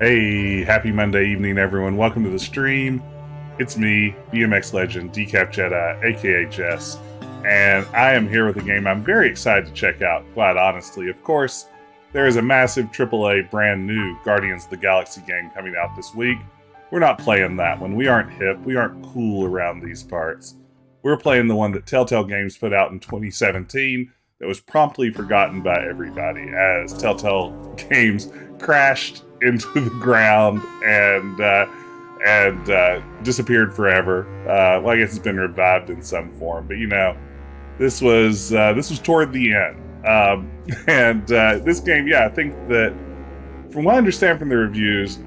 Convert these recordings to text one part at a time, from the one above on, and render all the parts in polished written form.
Hey, happy Monday evening, everyone. Welcome to the stream. It's me, BMX legend, Decap Jedi, aka Jess, and I am here with a game I'm very excited to check out, quite honestly. Of course, there is a massive AAA brand new Guardians of the Galaxy game coming out this week. We're not playing that one. We aren't hip. We aren't cool around these parts. We're playing the one that Telltale Games put out in 2017 that was promptly forgotten by everybody as Telltale Games crashed into the ground and disappeared forever. Well, I guess it's been revived in some form, but you know, this was toward the end. This game, yeah, I think that from what I understand from the reviews,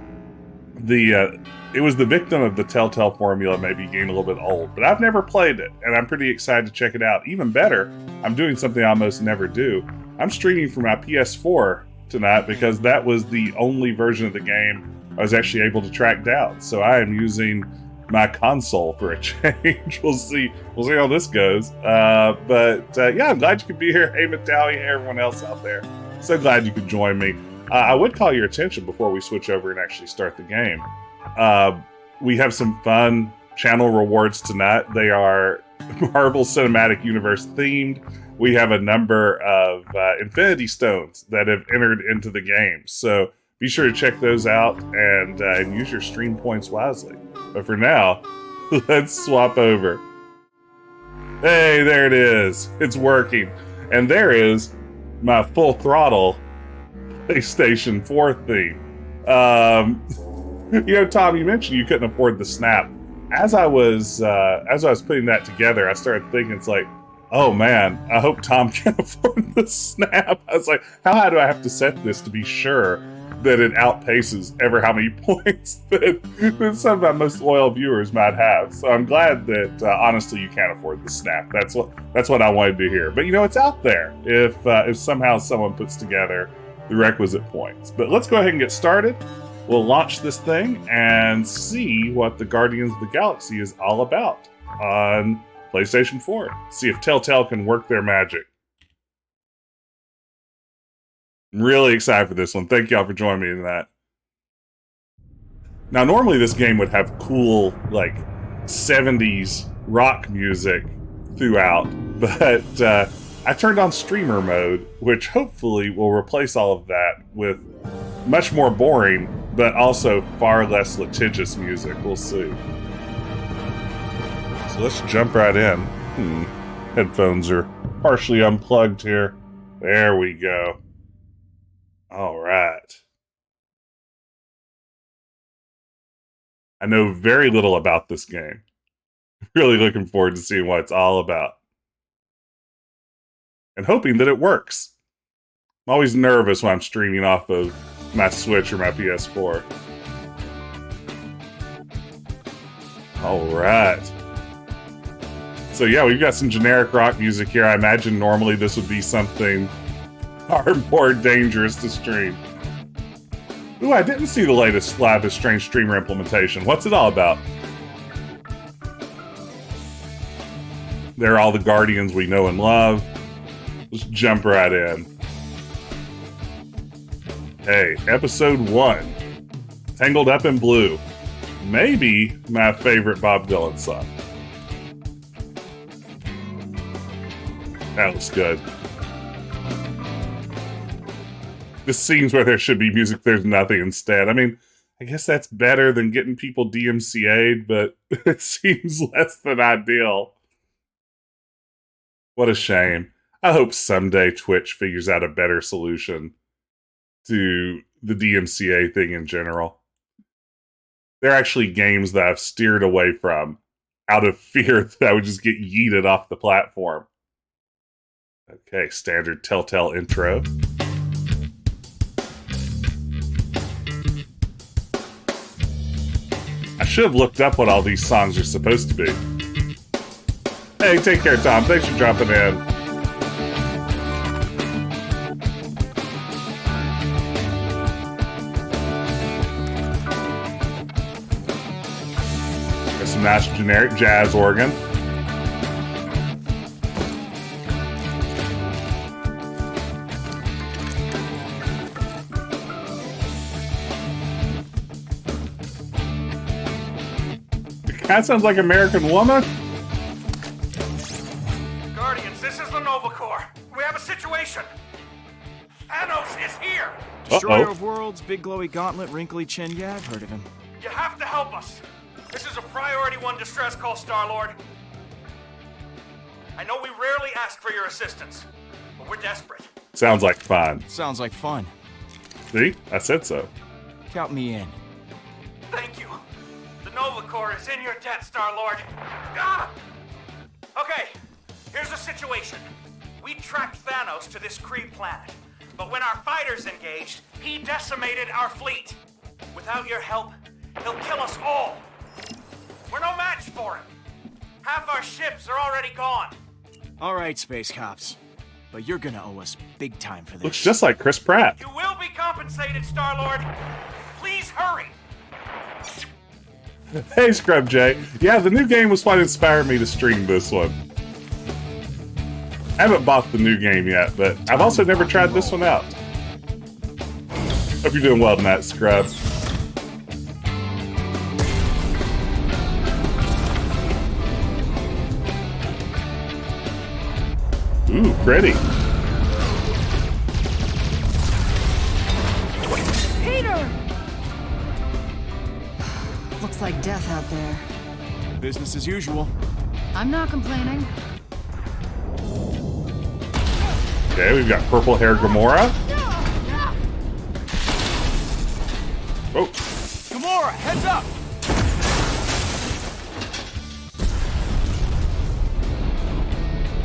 it was the victim of the Telltale formula, maybe getting a little bit old. But I've never played it, and I'm pretty excited to check it out. Even better, I'm doing something I almost never do. I'm streaming from my PS4 tonight because that was the only version of the game I was actually able to track down. So I am using my console for a change. We'll see how this goes. Yeah, I'm glad you could be here. Hey, Matali, hey, everyone else out there. So glad you could join me. I would call your attention before we switch over and actually start the game. We have some fun channel rewards tonight. They are Marvel Cinematic Universe themed. We have a number of Infinity Stones that have entered into the game. So be sure to check those out and use your stream points wisely. But for now, let's swap over. Hey, there it is. It's working. And there is my full throttle PlayStation 4 theme. You know, Tom, you mentioned you couldn't afford the Snap. As I was putting that together, I started thinking, it's like, oh man, I hope Tom can afford the Snap. I was like, how high do I have to set this to be sure that it outpaces ever how many points that some of my most loyal viewers might have? So I'm glad that honestly you can't afford the Snap. That's what I wanted to hear. But you know, it's out there if somehow someone puts together the requisite points. But let's go ahead and get started. We'll launch this thing and see what the Guardians of the Galaxy is all about on PlayStation 4. See if Telltale can work their magic. I'm really excited for this one. Thank y'all for joining me in that. Now, normally this game would have cool, like, 70s rock music throughout, but I turned on streamer mode, which hopefully will replace all of that with much more boring, but also far less litigious music. We'll see. So let's jump right in. Headphones are partially unplugged here. There we go. All right. I know very little about this game. Really looking forward to seeing what it's all about. And hoping that it works. I'm always nervous when I'm streaming off of my Switch or my PS4. Alright. So yeah, we've got some generic rock music here. I imagine normally this would be something far more dangerous to stream. Ooh, I didn't see the latest Live is Strange streamer implementation. What's it all about? There are all the Guardians we know and love. Let's jump right in. Hey, episode 1. Tangled Up in Blue. Maybe my favorite Bob Dylan song. That looks good. This seems where there should be music, there's nothing instead. I mean, I guess that's better than getting people DMCA'd, but it seems less than ideal. What a shame. I hope someday Twitch figures out a better solution to the DMCA thing in general. There are actually games that I've steered away from out of fear that I would just get yeeted off the platform. Okay, standard Telltale intro. I should have looked up what all these songs are supposed to be. Hey, take care, Tom. Thanks for jumping in. Got some nice generic jazz organ. That sounds like American Woman. Guardians, this is the Nova Corps. We have a situation. Thanos is here. Destroyer of worlds, big glowy gauntlet, wrinkly chin. Yeah, I've heard of him. You have to help us. This is a priority 1 distress call, Star-Lord. I know we rarely ask for your assistance, but we're desperate. Sounds like fun. Sounds like fun. See? I said so. Count me in. Thank you. The Nova Corps is in your debt, Star-Lord. Ah! Okay, here's the situation. We tracked Thanos to this Kree planet, but when our fighters engaged, he decimated our fleet. Without your help, he'll kill us all. We're no match for him. Half our ships are already gone. All right, space cops. But you're gonna owe us big time for this. Looks just like Chris Pratt. You will be compensated, Star-Lord. Please hurry. Hey, Scrub J. Yeah, the new game was what inspired me to stream this one. I haven't bought the new game yet, but I've also never tried this one out. Hope you're doing well tonight, Scrub. Ooh, pretty. Peter! Looks like death out there. Business as usual. I'm not complaining. Okay, we've got purple hair Gamora. Oh. Gamora, heads up!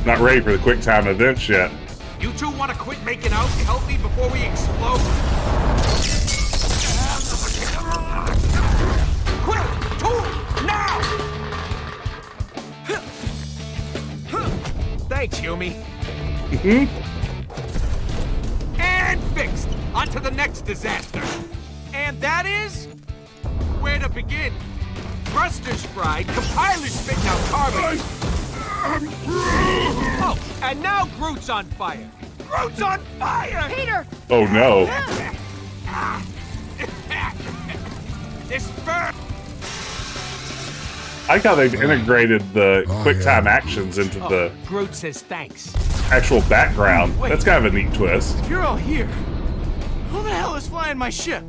Not ready for the quick time events yet. You two want to quit making out to help me before we explode? Quick! Two! Now! Thanks, Yumi. And fixed! On to the next disaster. And that is... where to begin? Thrusters fried, compilers spitting out carbon. Oh, and now Groot's on fire. Groot's on fire! Peter! Oh no. This burn! I like how they've integrated the quick time actions into the Groot says thanks. actual background. Wait. That's kind of a neat twist. If you're all here, who the hell is flying my ship?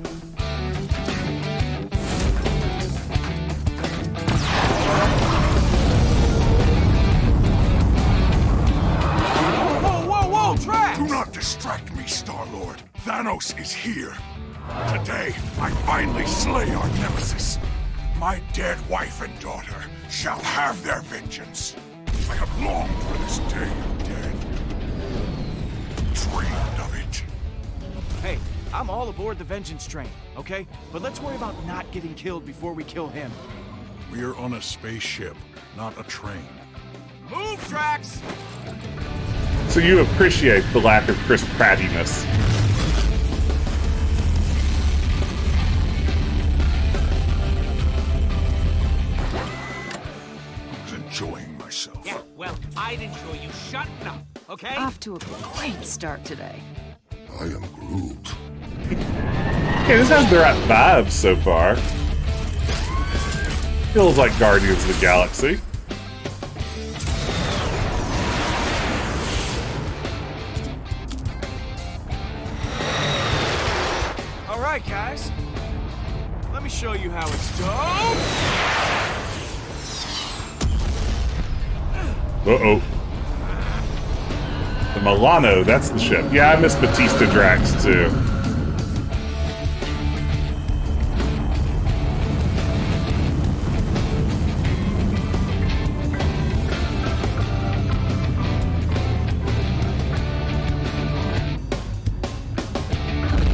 Whoa, Trax! Do not distract me, Star-Lord. Thanos is here. Today, I finally slay our nemesis. My dead wife and daughter shall have their vengeance. I have longed for this day of dead. Dreamed of it. Hey, I'm all aboard the vengeance train, okay? But let's worry about not getting killed before we kill him. We're on a spaceship, not a train. Move, Trax! So you appreciate the lack of Chris Prattiness. I was enjoying myself. Yeah, well, I'd enjoy you shutting up, okay? Off to a great start today. I am Groot. Okay, this has the right vibes so far. Feels like Guardians of the Galaxy. All right, guys. Let me show you how it's done. Uh-oh. The Milano, that's the ship. Yeah, I miss Batista Drax, too.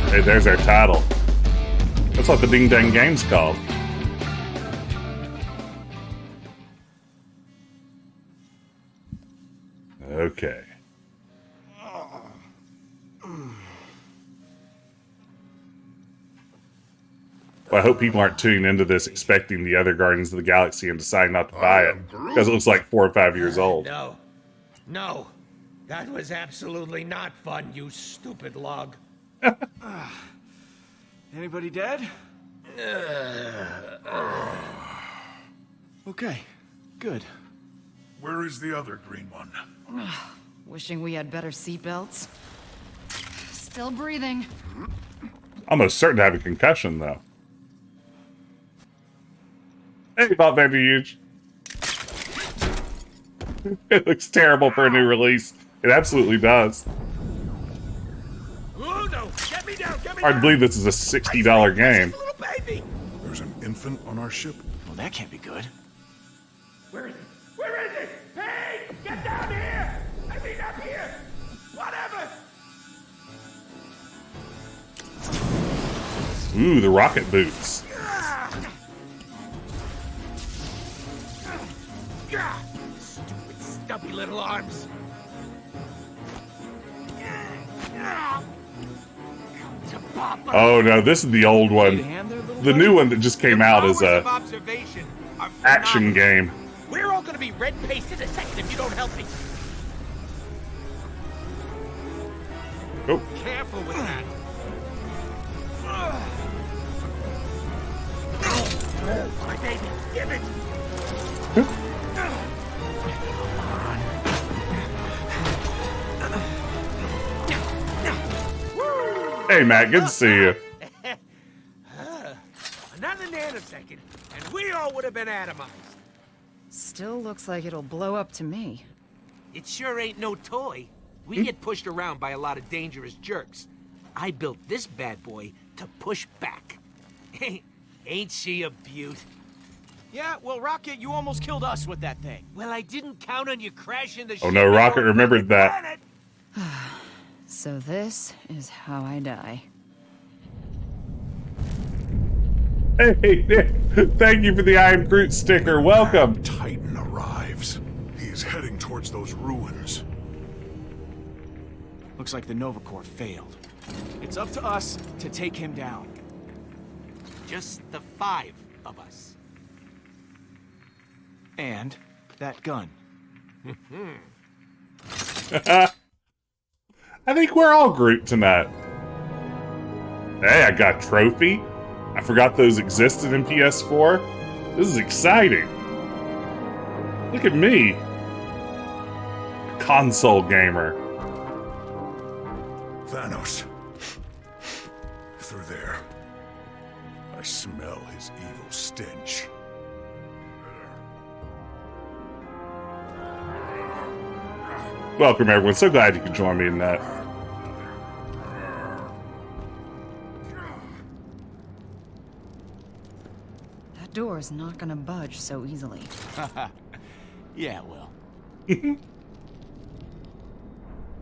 Hey, there's our title. That's what the Ding Dang Game's called. Okay. Well, I hope people aren't tuning into this expecting the other Guardians of the Galaxy and deciding not to buy it because it looks like 4 or 5 years old. No. That was absolutely not fun, you stupid log. Anybody dead? Okay, good. Where is the other green one? Wishing we had better seatbelts. Still breathing. Almost certain to have a concussion, though. Hey, Bob Vanderhuge. It looks terrible for a new release. It absolutely does. Oh no! Get me down! Get me I down! believe this is a $60 game. Little baby! There's an infant on our ship. Well, that can't be good. Where is it? Where is it? Hey! Get down here! I mean up here! Whatever! Ooh, the rocket boots. Stupid stubby little arms. To Papa. Oh no, this is the old Need a one. hand there, little The buddy? new one that just came out as Powers of a observation are action phenomenal. game. We're all gonna be red-faced in a second if you don't help me. Oh, Careful with that. My baby, give it. hey Matt, good to see you. Another nanosecond, and we all would have been atomized. Still looks like it'll blow up to me. It sure ain't no toy. We get pushed around by a lot of dangerous jerks. I built this bad boy to push back. Ain't she a beaut? Yeah, well, Rocket, you almost killed us with that thing. Well, I didn't count on you crashing the ship. Oh no, Rocket remembered that. Planet. So this is how I die. Hey, thank you for the I Am Groot sticker. Welcome. Titan arrives. He is heading towards those ruins. Looks like the Nova Corps failed. It's up to us to take him down. Just the 5 of us. And that gun. I think we're all Groot tonight. Hey, I got a trophy. I forgot those existed in PS4. This is exciting. Look at me. A console gamer. Thanos. Through there. I smell his evil stench. Welcome, everyone. So glad you could join me in that. That door is not gonna budge so easily. Yeah, well.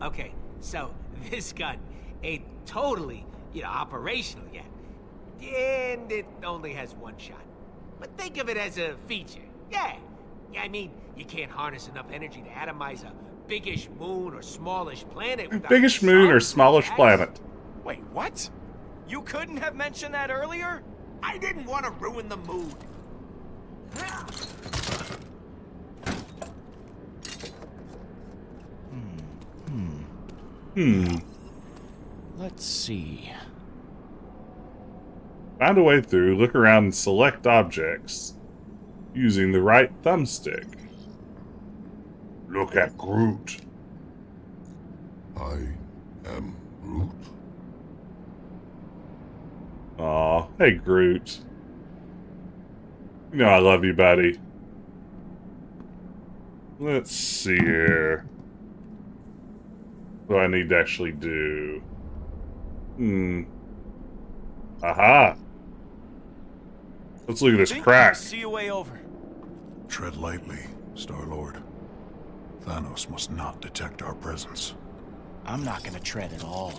Okay, so this gun ain't totally, operational yet. And it only has one shot. But think of it as a feature. Yeah, I mean, you can't harness enough energy to atomize a biggish moon or smallish planet without Biggish moon or some smallish tags. planet? Wait, what? You couldn't have mentioned that earlier? I didn't want to ruin the mood. Let's see. Find a way through, look around, and select objects using the right thumbstick. Look at Groot. I am Groot. Aw, hey Groot. You know I love you, buddy. Let's see here. What do I need to actually do? Aha! Let's look at this Think crack. See you way over. Tread lightly, Star-Lord. Thanos must not detect our presence. I'm not gonna tread at all.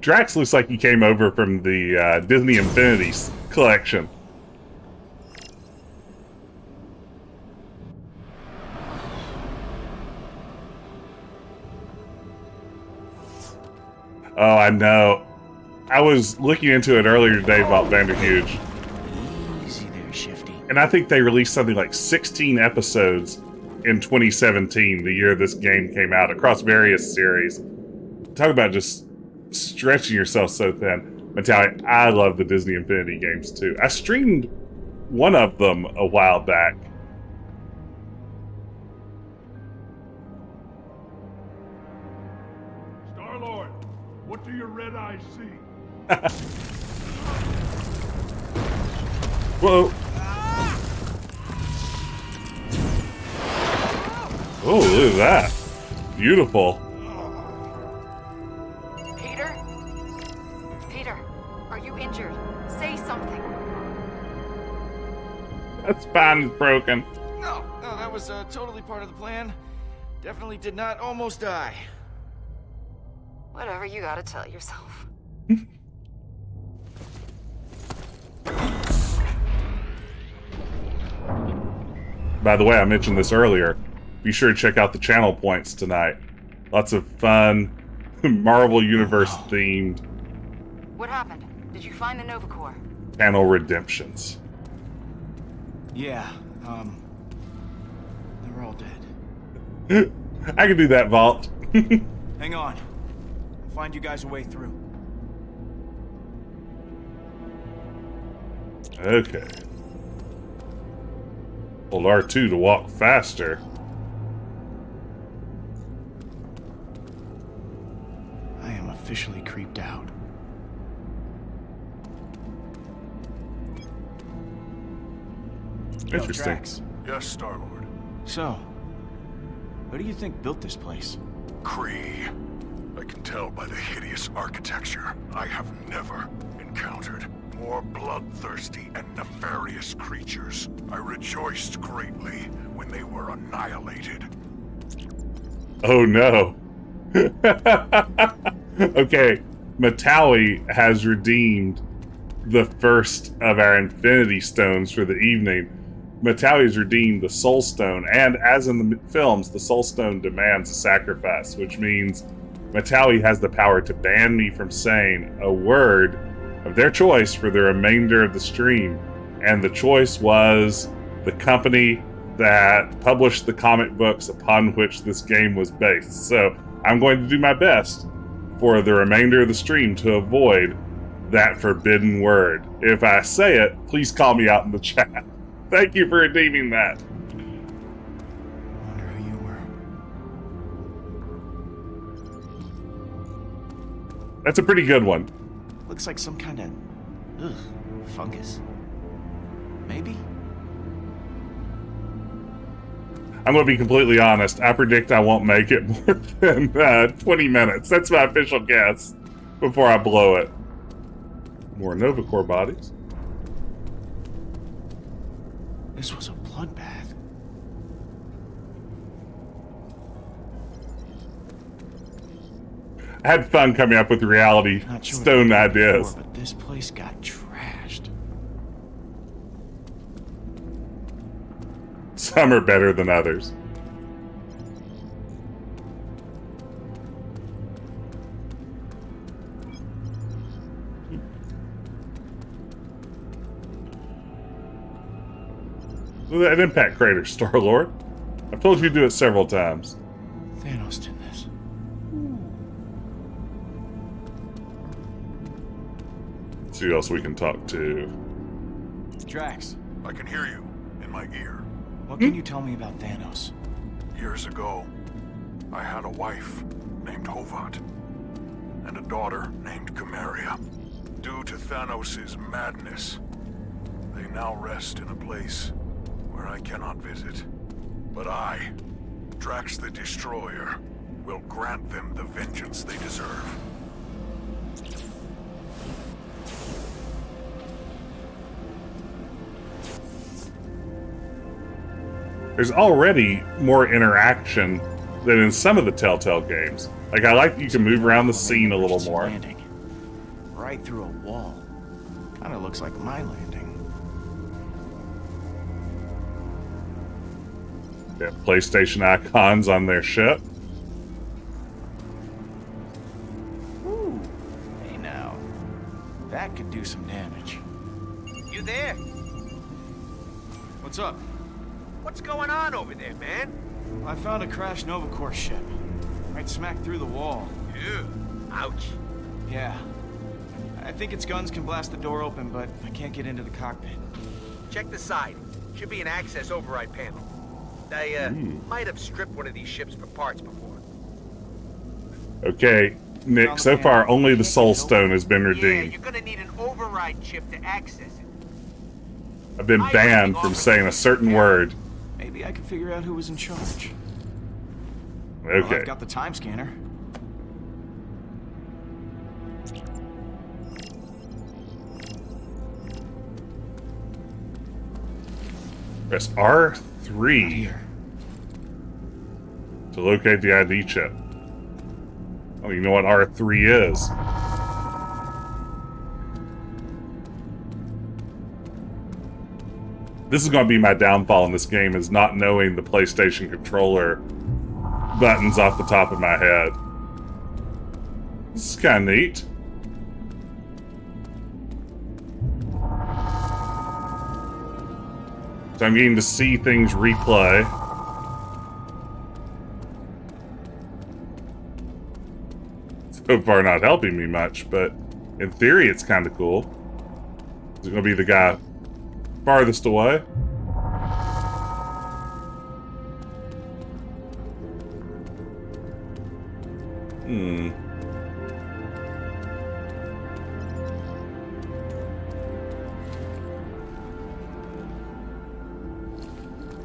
Drax looks like he came over from the Disney Infinity collection. Oh, I know. I was looking into it earlier today about Vanderhuge, Easy there, Shifty. and I think they released something like 16 episodes in 2017, the year this game came out, across various series. Talk about just stretching yourself so thin. Metallic, I love the Disney Infinity games too. I streamed one of them a while back. Star-Lord, what do your red eyes see? Whoa. Oh, look at that. Beautiful. Peter? Peter, are you injured? Say something. That spine is broken. No, that was totally part of the plan. Definitely did not almost die. Whatever you gotta tell yourself. By the way, I mentioned this earlier. Be sure to check out the channel points tonight. Lots of fun, Marvel Universe themed What happened? Did you find the Nova Corps? channel redemptions. Yeah, they were all dead. I can do that, Vault. Hang on. I'll find you guys a way through. Okay. Hold R2 to walk faster. I am officially creeped out. Interesting. Drax. Yes, Star-Lord. So, who do you think built this place? Kree. I can tell by the hideous architecture. I have never encountered more bloodthirsty and nefarious creatures. I rejoiced greatly when they were annihilated. Oh no. Okay, Matawi has redeemed the first of our Infinity Stones for the evening. Matawi has redeemed the Soul Stone, and as in the films, the Soul Stone demands a sacrifice, which means Matawi has the power to ban me from saying a word of their choice for the remainder of the stream. And the choice was the company that published the comic books upon which this game was based. So I'm going to do my best for the remainder of the stream to avoid that forbidden word. If I say it, please call me out in the chat. Thank you for redeeming that. I wonder who you were. That's a pretty good one. Looks like some kind of fungus. Maybe? I'm going to be completely honest. I predict I won't make it more than 20 minutes. That's my official guess before I blow it. More Nova Corps bodies. This was a bloodbath. I had fun coming up with reality Not sure stone what happened ideas. before, but this place got trashed. Some are better than others. An impact crater, Star-Lord. I've told you to do it several times. Thanos did this. Let's see who else we can talk to. Drax, I can hear you in my ear. what can you tell me about Thanos? Years ago, I had a wife named Hovat and a daughter named Chimeria. Due to Thanos' madness, they now rest in a place where I cannot visit. But I, Drax the Destroyer, will grant them the vengeance they deserve. There's already more interaction than in some of the Telltale games. Like, I like that you can move around the scene a little Emergency more. landing. Right through a wall. Kind of looks like my landing. They have PlayStation icons on their ship. Ooh. Hey now. That could do some damage. You there? What's up? What's going on over there, man? I found a crashed Nova Corps ship. Right smack through the wall. Ew. Ouch. Yeah. I think its guns can blast the door open, but I can't get into the cockpit. Check the side. Should be an access override panel. I might have stripped one of these ships for parts before. Okay, Nick, so far only the Soul Stone has been Yeah, redeemed. you're gonna need an override chip to access it. I've been banned from saying a certain word. Maybe I can figure out who was in charge. Well, Okay. I've got the time scanner. Press R3 Here. to locate the ID chip. Oh, you know what R3 is. This is going to be my downfall in this game, is not knowing the PlayStation controller buttons off the top of my head. This is kind of neat. So I'm getting to see things replay. So far not helping me much, but in theory it's kind of cool. Is it going to be the guy farthest away?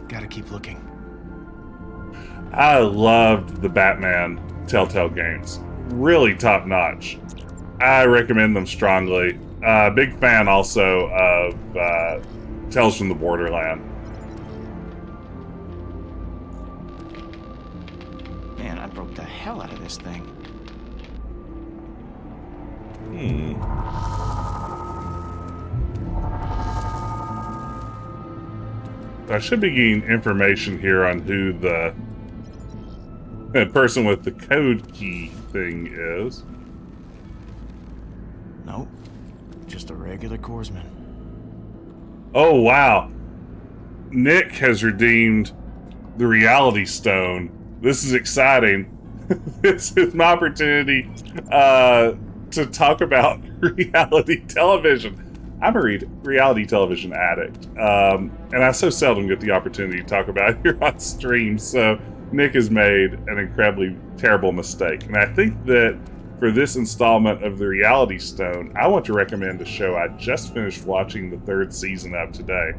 Gotta keep looking. I loved the Batman Telltale Games. Really top notch. I recommend them strongly. Big fan also of Tales from the Borderland. Man, I broke the hell out of this thing. I should be getting information here on who the person with the code key thing is. Nope. Just a regular Korsman. Oh, wow. Nick has redeemed the Reality Stone. This is exciting. This is my opportunity to talk about reality television. I'm a reality television addict, and I so seldom get the opportunity to talk about it here on stream, so Nick has made an incredibly terrible mistake. And I think that for this installment of the Reality Stone, I want to recommend a show I just finished watching the 3rd season of today.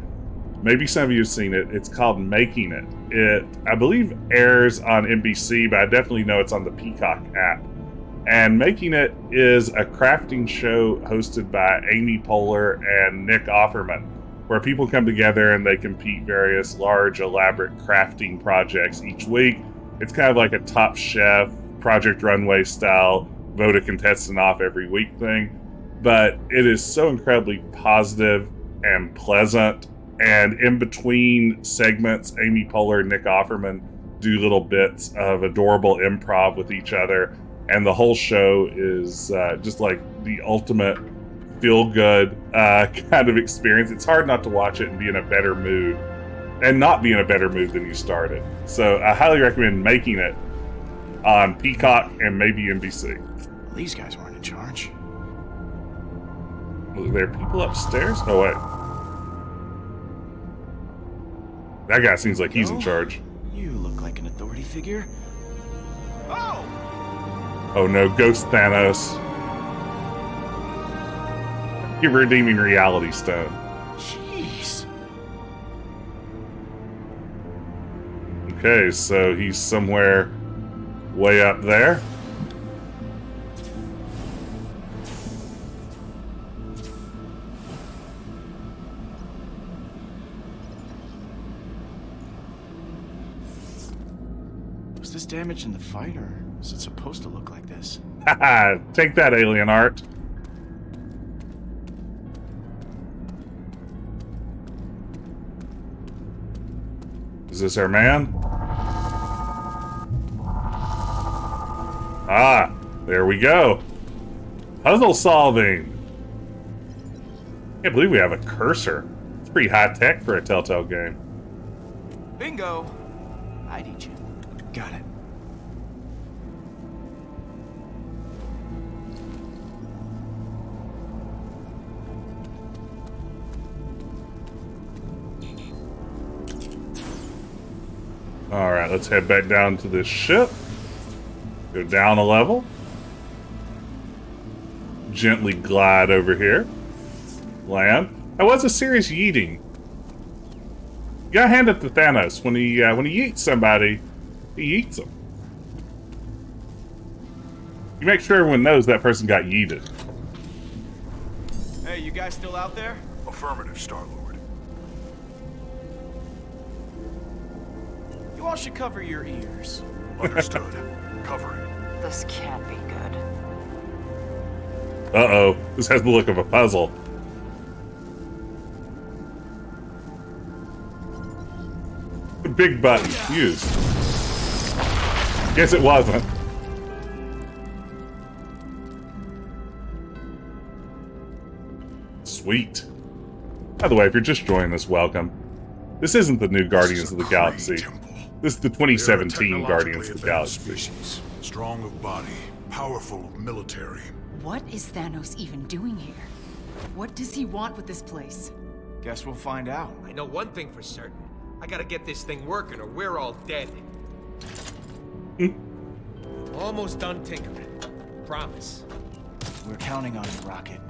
Maybe some of you have seen it. It's called Making It. It, I believe, airs on NBC, but I definitely know it's on the Peacock app. And Making It is a crafting show hosted by Amy Poehler and Nick Offerman, where people come together and they compete various large, elaborate crafting projects each week. It's kind of like a Top Chef, Project Runway style, vote a contestant off every week thing. But it is so incredibly positive and pleasant. And in between segments, Amy Poehler and Nick Offerman do little bits of adorable improv with each other. And the whole show is just like the ultimate feel-good kind of experience. It's hard not to watch it and be in a better mood, and not be in a better mood than you started. So I highly recommend Making It on Peacock and maybe NBC. These guys weren't in charge. Were there people upstairs? Oh, wait. That guy seems like he's in charge. You look like an authority figure. Oh! Oh no, Ghost Thanos. You're redeeming Reality Stone. Jeez. Okay, so he's somewhere way up there. Was this damage in the fight, or is it supposed to look like this? Haha, take that, alien art. Is this our man? Ah, there we go. Puzzle solving. Can't believe we have a cursor. It's pretty high tech for a Telltale game. Bingo! ID chip. Got it. Alright, let's head back down to this ship. Go down a level. gently glide over here. Land. That was a serious yeeting. You gotta hand it to Thanos. When he yeets somebody, he yeets them. You make sure everyone knows that person got yeeted. Hey, you guys still out there? Affirmative, Star-Lord. You all should cover your ears. Understood. Covering. This can't be good. Uh-oh. This has the look of a puzzle. The big button. Used. Guess it wasn't. Sweet. By the way, if you're just joining us, welcome. This isn't the new Guardians of the Galaxy. This is the 2017 Guardians of the Galaxy. Species. Strong of body, powerful of military. What is Thanos even doing here? What does he want with this place? Guess we'll find out. I know one thing for certain. I gotta get this thing working or we're all dead. Almost done tinkering. Promise. We're counting on you, Rocket.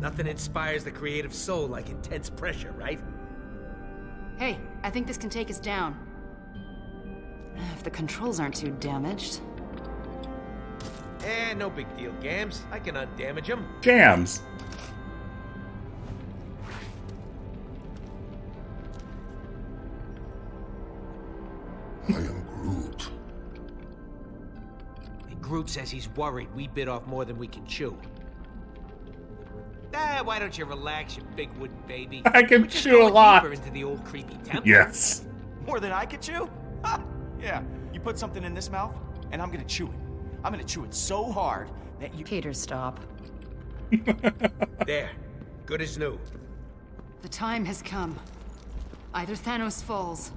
Nothing inspires the creative soul like intense pressure, right? Hey, I think this can take us down. If the controls aren't too damaged. Eh, no big deal, Gams. I can undamage them. Jams. I am Groot. And Groot says he's worried we bit off more than we can chew. Why don't you relax, you big wooden baby? I can We're just chew a going lot. deeper into the old creepy temple. Yes. More than I could chew? Ha! Yeah, you put something in this mouth, and I'm gonna chew it. I'm gonna chew it so hard that you... Peter, stop. There. Good as new. The time has come. Either Thanos falls,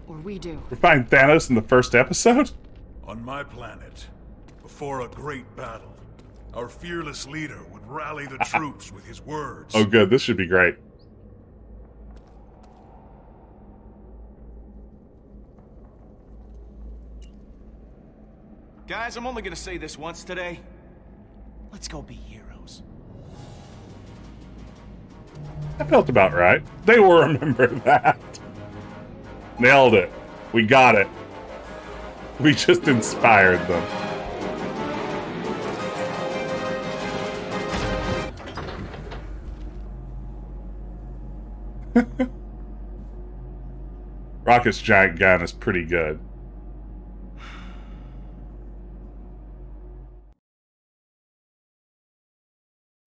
or we do. We find Thanos in the first episode? On my planet, before a great battle, our fearless leader would rally the troops with his words. Oh good, this should be great. Guys, I'm only gonna say this once today. Let's go be heroes. That felt about right. They will remember that. Nailed it. We got it. We just inspired them. Rocket's giant gun is pretty good.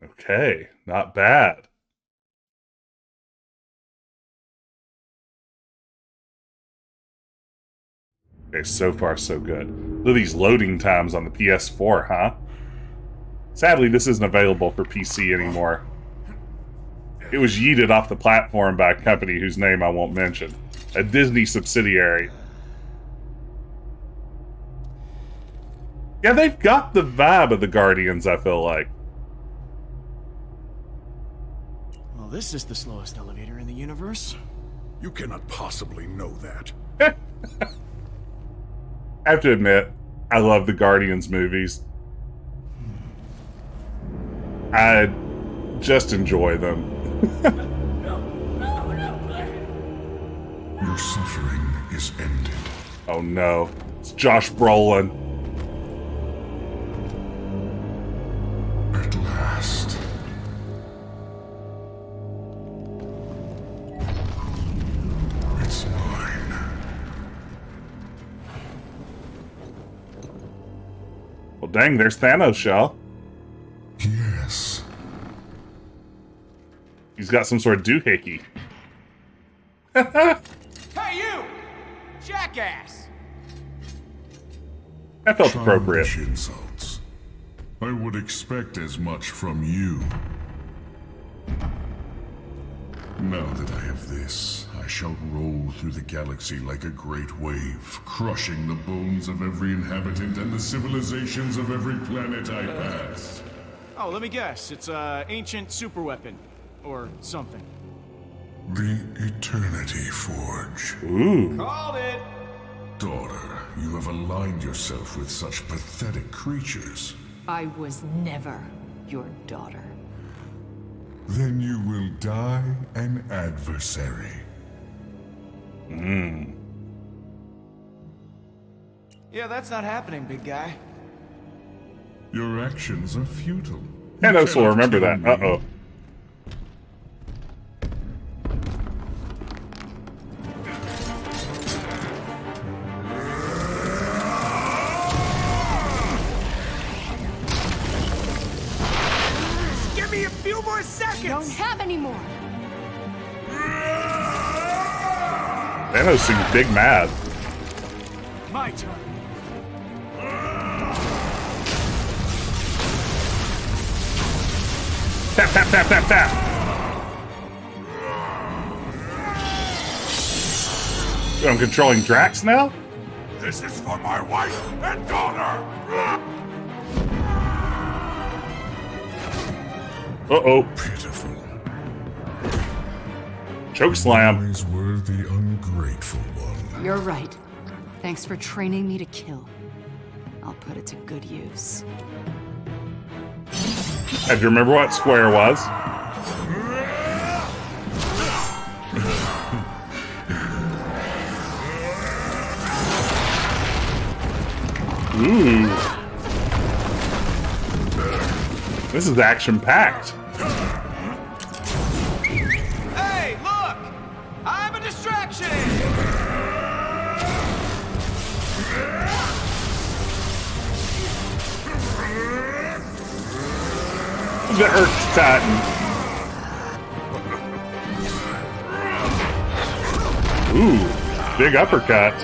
Okay, not bad. Okay, so far so good. Look at these loading times on the PS4, huh? Sadly, this isn't available for PC anymore. It was yeeted off the platform by a company whose name I won't mention. A Disney subsidiary. Yeah, they've got the vibe of the Guardians, I feel like. Well, this is the slowest elevator in the universe. You cannot possibly know that. I have to admit, I love the Guardians movies. I just enjoy them. Your suffering is ended. Oh no, it's Josh Brolin. At last. It's mine. Well, dang, there's Thanos, y'all. Yes. He's got some sort of doohickey. Hey, you! Jackass! That felt appropriate. Childish insults. I would expect as much from you. Now that I have this, I shall roll through the galaxy like a great wave, crushing the bones of every inhabitant and the civilizations of every planet I pass. Oh, let me guess. It's a ancient superweapon. Or something. The Eternity Forge. Ooh. Called it! Daughter, you have aligned yourself with such pathetic creatures. I was never your daughter. Then you will die an adversary. Yeah, that's not happening, big guy. Your actions are futile. Thanos will remember that. Kill me. Uh-oh. Give me a few more seconds! Don't have any more. Thanos seems big mad. My turn. Tap, tap, tap, tap, tap. I'm controlling Drax now? This is for my wife and daughter. Uh-oh. Pitiful. Chokeslam. Always were the ungrateful one. You're right. Thanks for training me to kill. I'll put it to good use. Do you remember what square was? Ooh. This is action-packed. Hey, look! I'm a distraction! The Earth Titan. Ooh, big uppercut.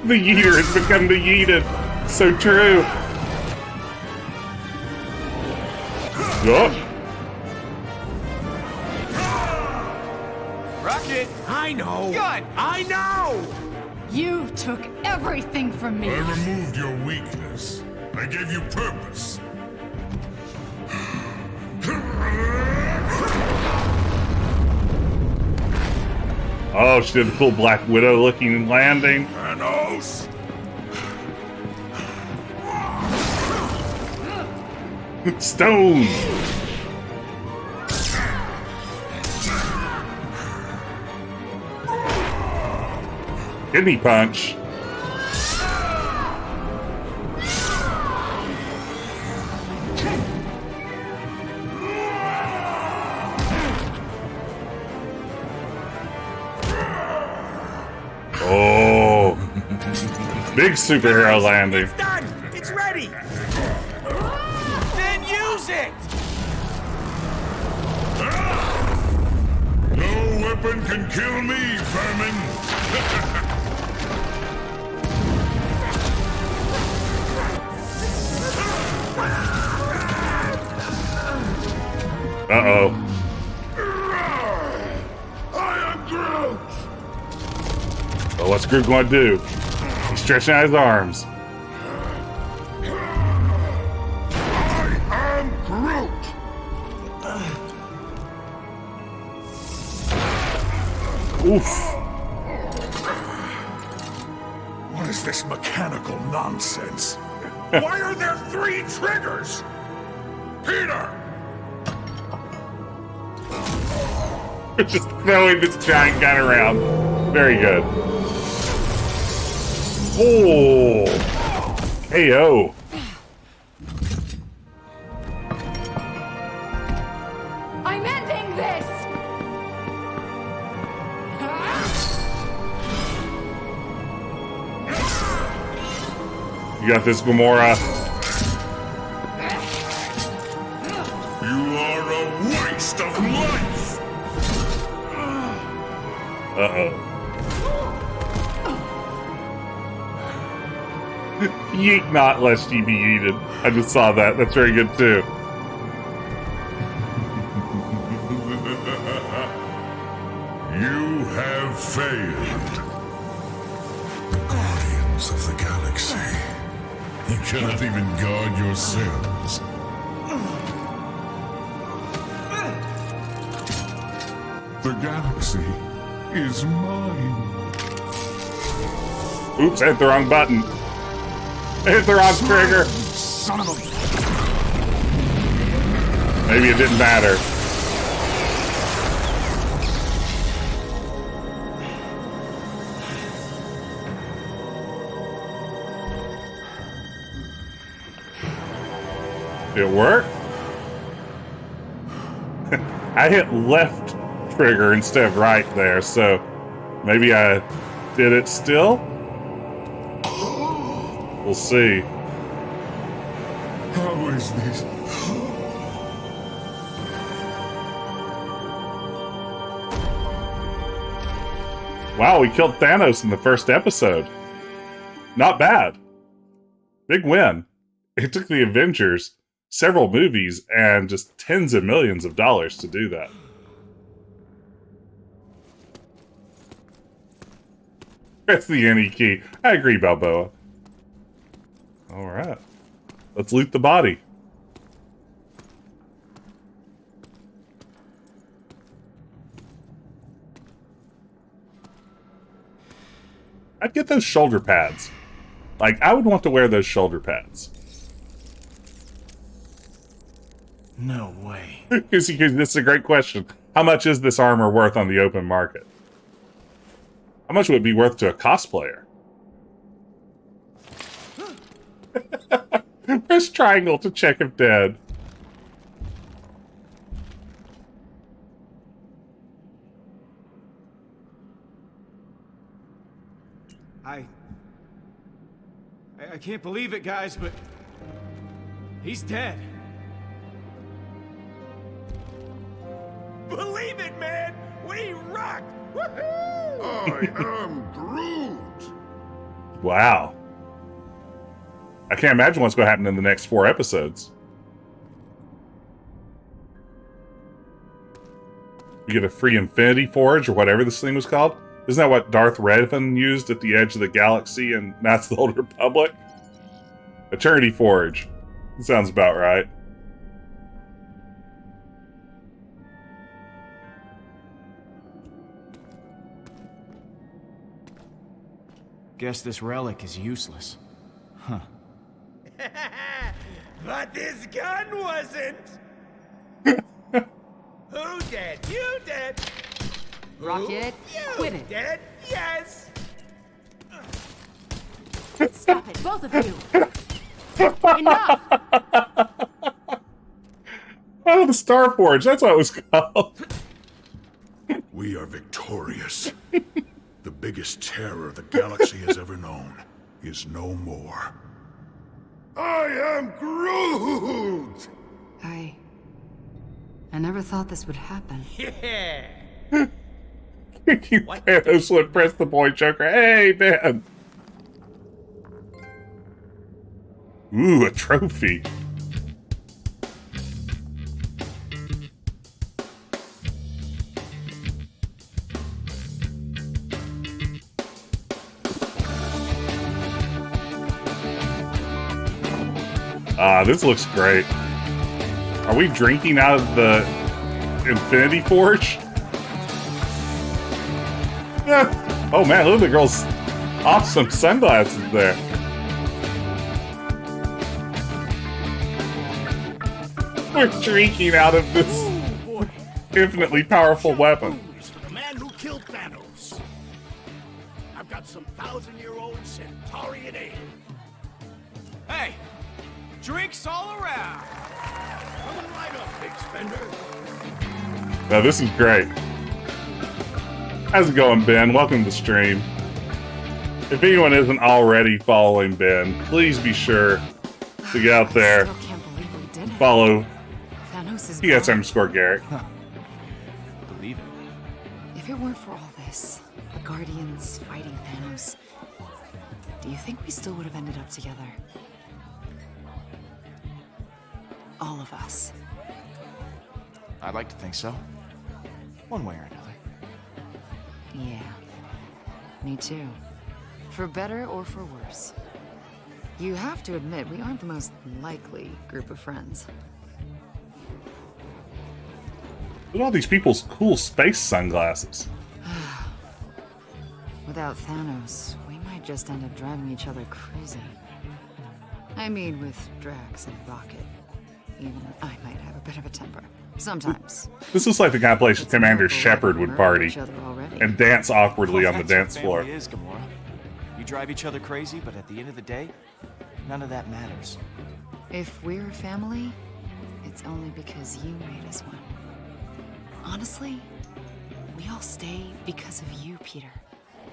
The yeeter has become the yeeted. So true. Oh. Rocket! I know! Gun! I know! You took everything from me. I removed your weakness. I gave you purpose. Oh, she did a cool Black Widow looking landing. Thanos! Stone. Kidney punch. Oh, big superhero landing. It's done! It's ready! Then use it! No weapon can kill me, vermin! Uh-oh. I am Groot! Well, what's Groot going to do? He's stretching out his arms. I am Groot! Oof. What is this mechanical nonsense? Why are there 3 triggers? Peter! Just throwing this giant gun around. Very good. Oh. KO. I'm ending this! You got this, Gamora. You are a waste of life! Uh-oh. Yeet not lest ye be yeeted. I just saw that. That's very good too. You have failed. The Guardians of the Galaxy. You cannot even guard yourselves. The galaxy is mine. Oops, I hit the wrong button. I hit the wrong trigger. Son of a... Maybe it didn't matter. Did it work? I hit left trigger instead of right there, so maybe I did it still? We'll see. How is this? Wow, we killed Thanos in the first episode. Not bad. Big win. It took the Avengers several movies and just tens of millions of dollars to do that. Press the any key. I agree, Balboa. Alright. Let's loot the body. I'd get those shoulder pads. Like, I would want to wear those shoulder pads. No way. Because this is a great question. How much is this armor worth on the open market? How much would it be worth to a cosplayer? Press triangle to check if dead. I can't believe it, guys, but he's dead. Believe it, man! We rock! Woohoo! I am Groot! Wow. I can't imagine what's going to happen in the next 4 episodes. You get a free Infinity Forge, or whatever this thing was called. Isn't that what Darth Revan used at the edge of the galaxy in Knights of the Old Republic? Eternity Forge. That sounds about right. Guess this relic is useless. Huh. But this gun wasn't! Who dead? You dead! Rocket, You quit it. dead? Yes! Stop it, both of you. Enough. Oh, the Star Forge. That's what it was called. We are victorious. The biggest terror the galaxy has ever known is no more. I am Groot! I never thought this would happen. Yeah! Thanos would press the boy choker. Hey, man. Ooh, a trophy. Ah, this looks great. Are we drinking out of the Infinity Forge? Yeah. Oh man, look at the girl's awesome sunglasses there. We're drinking out of this infinitely powerful weapon. Is for the man who killed Thanos. I've got some 1,000-year-old Centaurian ale. Hey! Drinks all around! Coming right up, big spender. Now this is great. How's it going, Ben? Welcome to the stream. If anyone isn't already following Ben, please be sure to get out there, Still can't believe we did it. follow Thanos is PS_Garrett. Believe it. If it weren't for all this, the Guardians fighting Thanos, do you think we still would have ended up together? All of us. I'd like to think so. One way or another. Yeah. Me too. For better or for worse. You have to admit, we aren't the most likely group of friends. Look at all these people's cool space sunglasses. Without Thanos, we might just end up driving each other crazy. I mean, with Drax and Rocket. Even I might have a bit of a temper. Sometimes. This looks like the kind of place Commander Shepard would party Each other already. and dance awkwardly on the That's dance what floor. family is, Gamora. You drive each other crazy, but at the end of the day, none of that matters. If we're a family, it's only because you made us one. Honestly, we all stay because of you, Peter.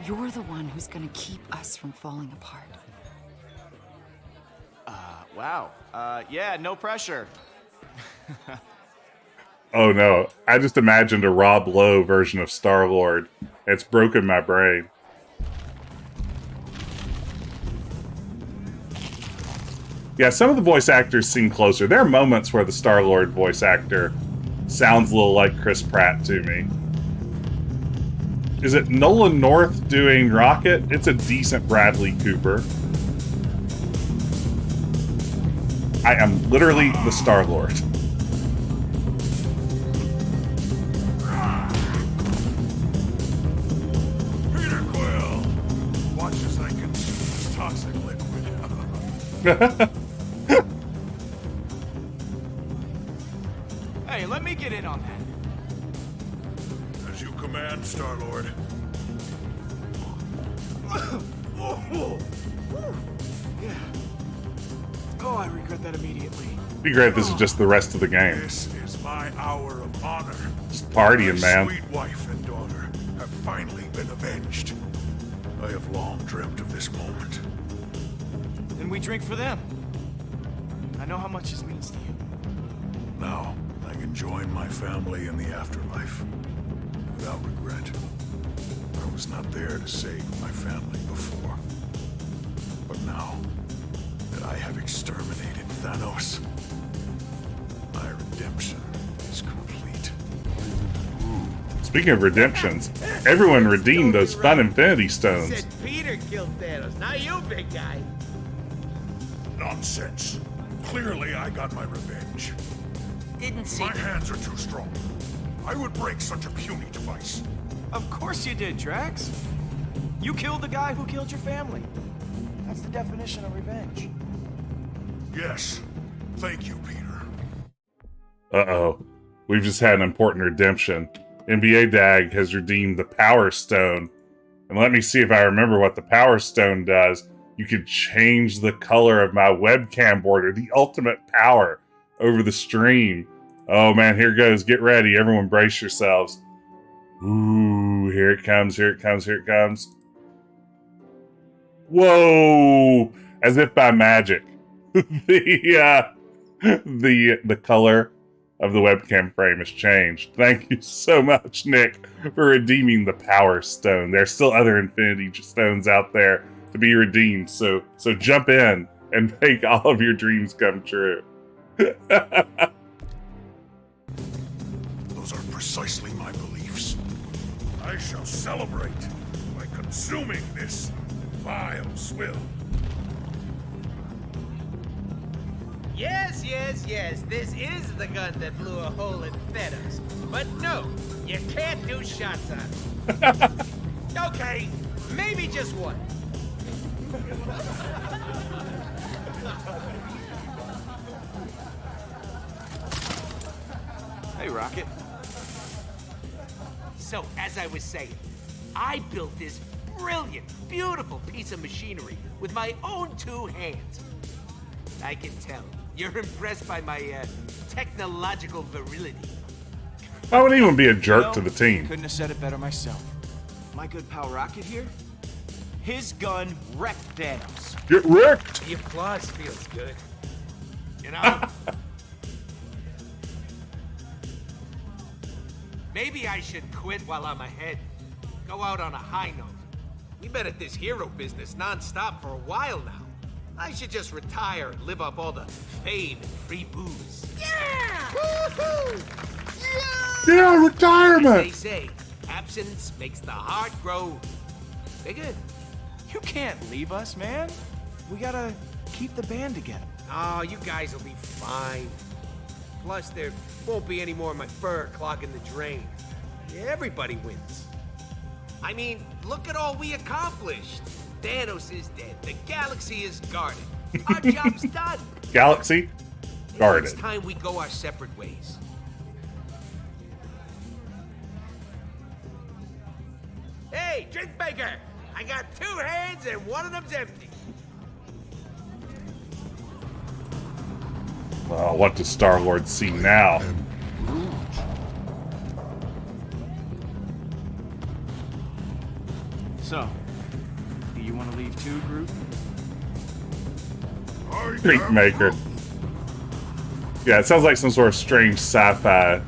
You're the one who's gonna keep us from falling apart. Wow. Yeah, no pressure. Oh no, I just imagined a Rob Lowe version of Star-Lord. It's broken my brain. Yeah, some of the voice actors seem closer. There are moments where the Star-Lord voice actor sounds a little like Chris Pratt to me. Is it Nolan North doing Rocket? It's a decent Bradley Cooper. I am literally the Star-Lord. Peter Quill! Watch as I consume this toxic liquid. Hey, let me get in on that. As you command, Star-Lord. Oh, I regret that immediately. Be great if this is just the rest of the game. This is my hour of honor. Just partying, My man. sweet wife and daughter have finally been avenged. I have long dreamt of this moment. And we drink for them. I know how much this means to you. Now, I can join my family in the afterlife. Without regret. I was not there to save my family before. But now that I have exterminated Thanos, my redemption is complete. Speaking of redemptions, everyone redeemed those fun Infinity Stones. Said Peter killed Thanos, not you, big guy. Nonsense. Clearly, I got my revenge. Didn't see My hands are too strong. I would break such a puny device. Of course you did, Drax. You killed the guy who killed your family. That's the definition of revenge. Yes. Thank you, Peter. Uh-oh. We've just had an important redemption. NBA Dag has redeemed the Power Stone. And let me see if I remember what the Power Stone does. You can change the color of my webcam border. The ultimate power over the stream. Oh man, here it goes. Get ready. Everyone brace yourselves. Ooh, here it comes, here it comes, here it comes. Whoa! As if by magic. The color of the webcam frame has changed. Thank you so much, Nick, for redeeming the Power Stone. There's still other Infinity Stones out there to be redeemed, so jump in and make all of your dreams come true. Those are precisely my beliefs. I shall celebrate by consuming this vile swill. Yes, yes, yes, this is the gun that blew a hole in Thanos. But no, you can't do shots on it. Okay, maybe just one. Hey, Rocket. So, as I was saying, I built this brilliant, beautiful piece of machinery with my own two hands. I can tell you're impressed by my technological virility. I wouldn't even be a jerk to the team. Couldn't have said it better myself. My good pal Rocket here, his gun wrecked Thanos. Get wrecked! The applause feels good. You know? Maybe I should quit while I'm ahead. Go out on a high note. We've been at this hero business non-stop for a while now. I should just retire and live off all the fame and free booze. Yeah! Woohoo! Yeah, As retirement! they say, absence makes the heart grow bigger. You can't leave us, man. We gotta keep the band together. Oh, you guys will be fine. Plus, there won't be any more of my fur clogging the drain. Everybody wins. I mean, look at all we accomplished. Thanos is dead. The galaxy is guarded. Our job's done. Galaxy guarded. It's time we go our separate ways. Hey, drink maker! I got 2 hands and one of them's empty. Well, what does Star-Lord see now? So, do you want to leave too, Groot? Drink maker. Yeah, it sounds like some sort of strange sci-fi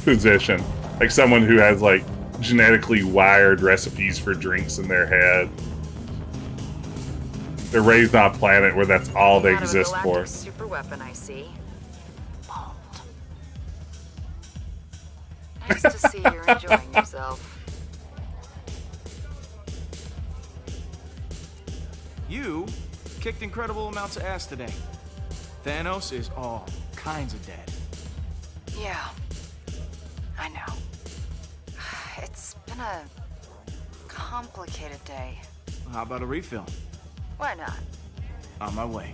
position. Like someone who has, like, genetically wired recipes for drinks in their head. They're raised on a planet where that's all they exist for. Super weapon, I see. Bold. Nice to see you're enjoying yourself. You kicked incredible amounts of ass today. Thanos is all kinds of dead. Yeah, I know. It's been a complicated day. How about a refill? Why not? On my way.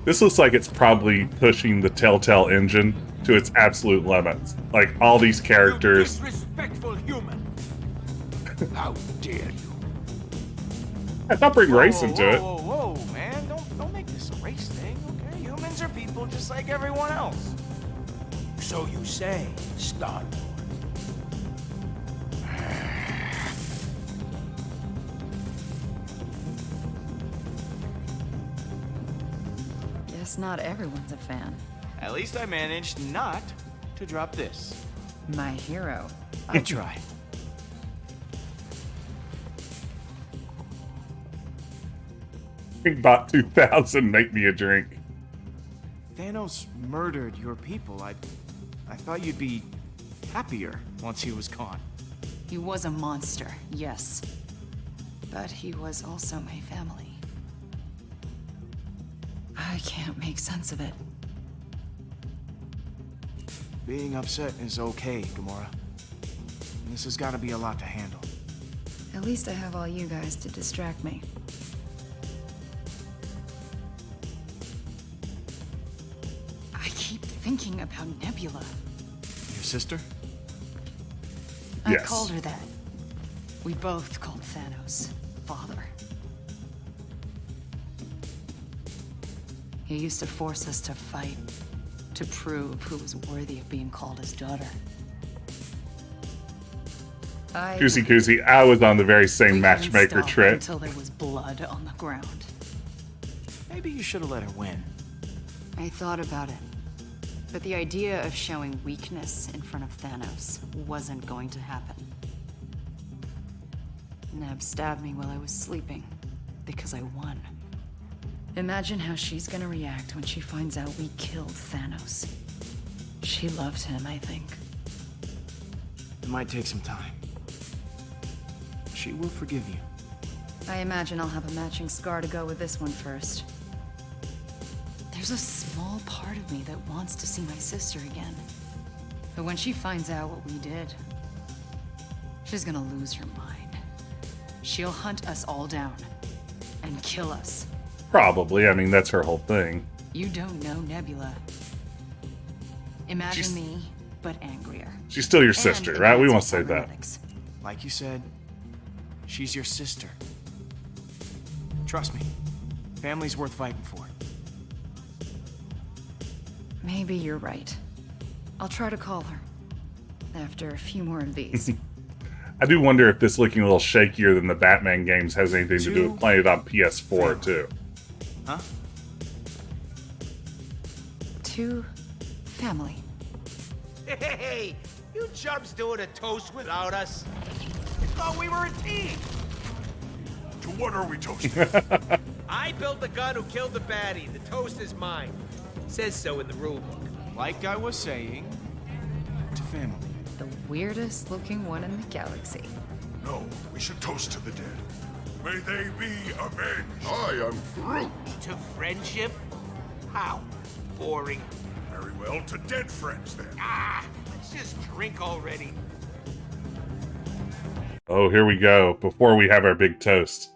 This looks like it's probably pushing the Telltale engine to its absolute limits. Like, all these characters... You disrespectful human! How dare you? Don't bring race into it. Whoa, man. Don't make this a race thing, okay? Humans are people just like everyone else. So you say, Star-Lord. Guess not everyone's a fan. At least I managed not to drop this. My hero. I try. Bot 2000, make me a drink. Thanos murdered your people. I thought you'd be happier once he was gone. He was a monster, yes. But he was also my family. I can't make sense of it. Being upset is okay, Gamora. This has got to be a lot to handle. At least I have all you guys to distract me. I keep thinking about Nebula. Your sister? I Yes. called her that. We both called Thanos father. He used to force us to fight, to prove who was worthy of being called his daughter. Koozie, I was on the very same We didn't matchmaker stop trip. until there was blood on the ground. Maybe you should have let her win. I thought about it, but the idea of showing weakness in front of Thanos wasn't going to happen. Neb stabbed me while I was sleeping, because I won. Imagine how she's gonna react when she finds out we killed Thanos. She loved him, I think. It might take some time. She will forgive you. I imagine I'll have a matching scar to go with this one first. There's a small part of me that wants to see my sister again. But when she finds out what we did, she's gonna lose her mind. She'll hunt us all down and kill us. Probably. I mean, that's her whole thing. You don't know Nebula. Imagine me, but angrier. She's still your And sister, right? We won't say that. cybernetics. Like you said, she's your sister. Trust me, family's worth fighting for. Maybe you're right. I'll try to call her. After a few more of these. I do wonder if this looking a little shakier than the Batman games has anything to do with playing it on PS4, too. Huh? To family. Hey, you chumps doing a toast without us? I thought we were a team. To what are we toasting? I built the gun who killed the baddie. The toast is mine. Says so in the rule book. Like I was saying, to family. The weirdest looking one in the galaxy. No, we should toast to the dead. May they be avenged. I am Groot. To friendship? How? Boring. Very Well, to dead friends, then. Ah, let's just drink already. Oh, here we go. Before we have our big toast,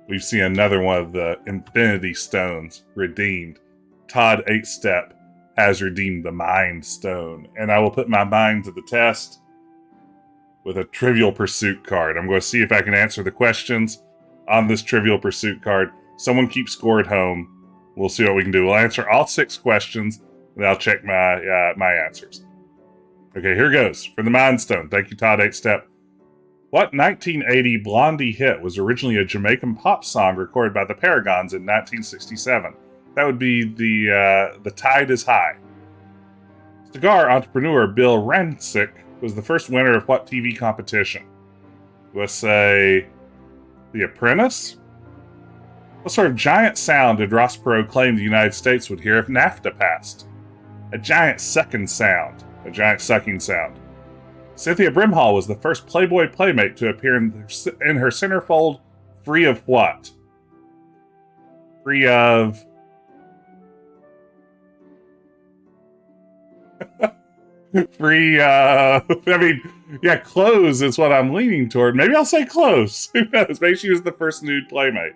we've seen another one of the Infinity Stones redeemed. Todd 8-Step has redeemed the Mind Stone, and I will put my mind to the test with a Trivial Pursuit card. I'm going to see if I can answer the questions on this Trivial Pursuit card. Someone keep score at home. We'll see what we can do. We'll answer all 6 questions, and I'll check my answers. Okay, here goes. For the Mind Stone. Thank you, Todd 8-Step. What 1980 Blondie hit was originally a Jamaican pop song recorded by the Paragons in 1967? That would be The Tide is High. Cigar entrepreneur Bill Rancic was the first winner of what TV competition? Let's say The Apprentice? What sort of giant sound did Ross Perot claim the United States would hear if NAFTA passed? A giant sucking sound. A giant sucking sound. Cynthia Brimhall was the first Playboy Playmate to appear in her centerfold free of what? Free of... clothes is what I'm leaning toward. Maybe I'll say clothes. Who knows? Maybe she was the first nude Playmate.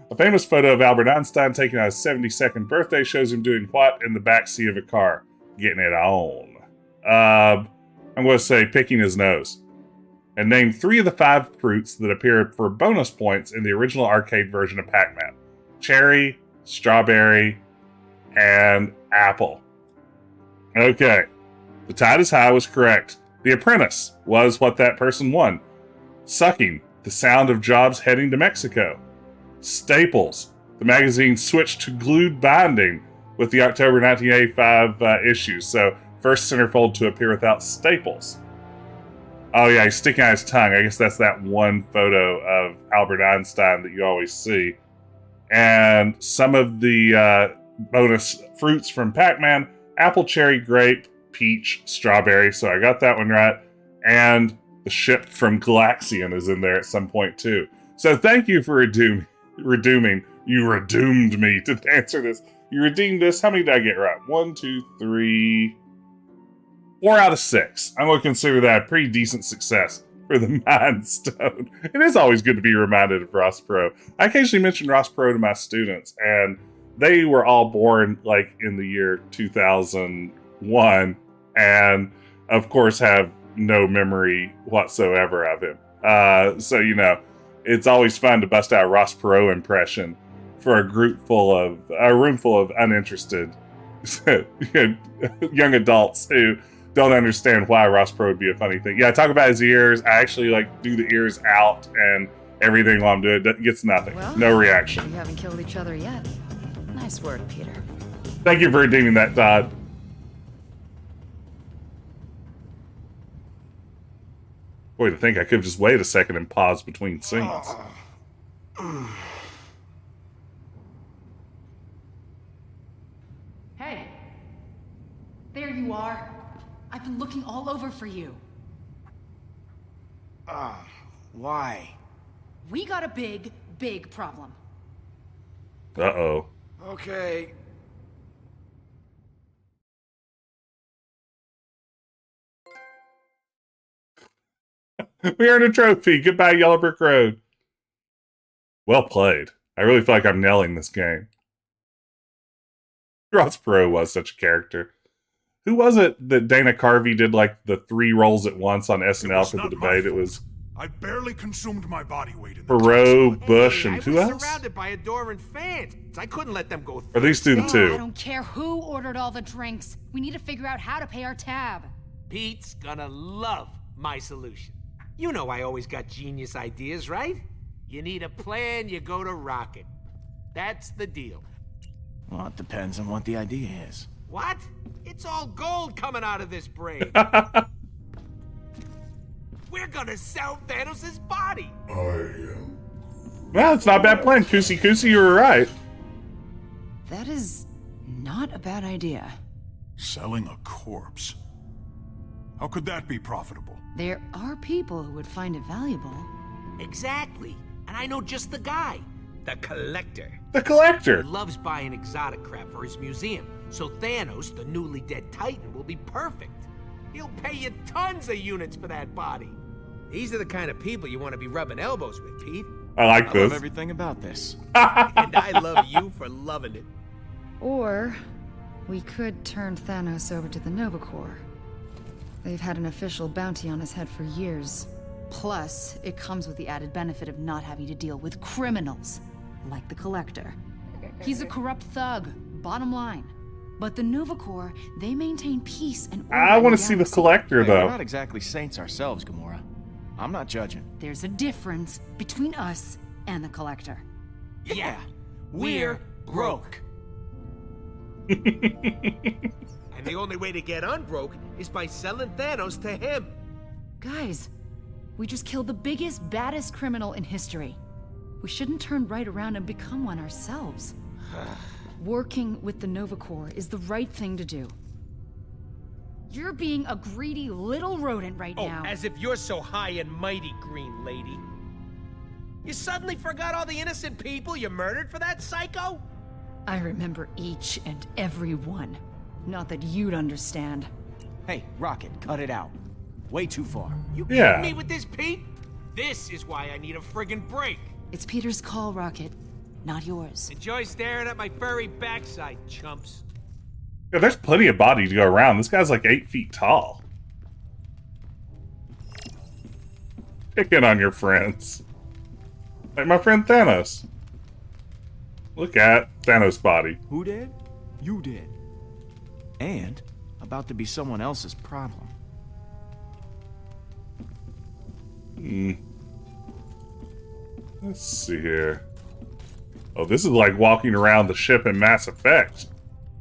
A famous photo of Albert Einstein taken on his 72nd birthday shows him doing what in the backseat of a car? Getting it on. I'm going to say picking his nose. And name 3 of the 5 fruits that appeared for bonus points in the original arcade version of Pac-Man. Cherry, strawberry, and apple. Okay. The Tide is High was correct. The Apprentice was what that person won. Sucking, the sound of jobs heading to Mexico. Staples, the magazine switched to glued binding with the October 1985 issue. So, first centerfold to appear without staples. Oh yeah, he's sticking out his tongue. I guess that's that one photo of Albert Einstein that you always see. And some of the bonus fruits from Pac-Man: apple, cherry, grape, peach, strawberry. So I got that one right. And the ship from Galaxian is in there at some point too. So thank you for redeeming. You redeemed me to answer this. You redeemed this. How many did I get right? 1, 2, 3... 4 out of 6. I'm going to consider that a pretty decent success for the Mind Stone. It is always good to be reminded of Ross Perot. I occasionally mention Ross Perot to my students, and they were all born like in the year 2001, and of course have no memory whatsoever of him. So, you know, it's always fun to bust out a Ross Perot impression for a room full of uninterested young adults who don't understand why Ross Perot would be a funny thing. Yeah, I talk about his ears. I actually do the ears out and everything while I'm doing it. It gets nothing. Well, no reaction. We haven't killed each other yet. Nice work, Peter. Thank you for redeeming that, Todd. Boy, to think I could have just waited a second and paused between scenes. Hey. There you are. I've been looking all over for you. Why? We got a big, big problem. Uh-oh. Okay. We earned a trophy. Goodbye, Yellow Brick Road. Well played. I really feel like I'm nailing this game. Ross Perot was such a character. Who was it that Dana Carvey did like the 3 roles at once on SNL for the debate? It was I barely consumed my body weight in Perot, Bush, and who else? I was surrounded by adoring fans. I couldn't let them go through. Are these 2 the 2? I don't care who ordered all the drinks. We need to figure out how to pay our tab. Pete's gonna love my solution. You know I always got genius ideas, right? You need a plan, you go to Rocket. That's the deal. Well, it depends on what the idea is. What? It's all gold coming out of this brain. We're gonna sell Thanos' body. Well, it's not a bad plan. Koosie, you were right. That is not a bad idea. Selling a corpse? How could that be profitable? There are people who would find it valuable. Exactly. And I know just the guy. The Collector. The Collector! He loves buying exotic crap for his museum, so Thanos, the newly dead Titan, will be perfect. He'll pay you tons of units for that body. These are the kind of people you want to be rubbing elbows with, Pete. I like I this. love everything about this. And I love you for loving it. Or we could turn Thanos over to the Nova Corps. They've had an official bounty on his head for years. Plus, it comes with the added benefit of not having to deal with criminals, like the Collector. He's a corrupt thug, bottom line. But the Nova Corps, they maintain peace and order. I want in to see the galaxy. Collector, Hey, we're though. not exactly saints ourselves, Gamora. I'm not judging. There's a difference between us and the Collector. Yeah, we're broke. And the only way to get unbroke is by selling Thanos to him. Guys, we just killed the biggest, baddest criminal in history. We shouldn't turn right around and become one ourselves. Working with the Nova Corps is the right thing to do. You're being a greedy little rodent right now. As if you're so high and mighty, Green Lady. You suddenly forgot all the innocent people you murdered for that psycho? I remember each and every one. Not that you'd understand. Hey, Rocket, cut it out. Way too far. You Yeah. kidding me with this, Pete? This is why I need a friggin' break. It's Peter's call, Rocket, not yours. Enjoy staring at my furry backside, chumps. Yeah, there's plenty of body to go around. This guy's like 8 feet tall. Pick in on your friends. Like my friend Thanos. Look at Thanos' body. Who did? You did. And about to be someone else's problem. Let's see here. Oh, this is like walking around the ship in Mass Effect.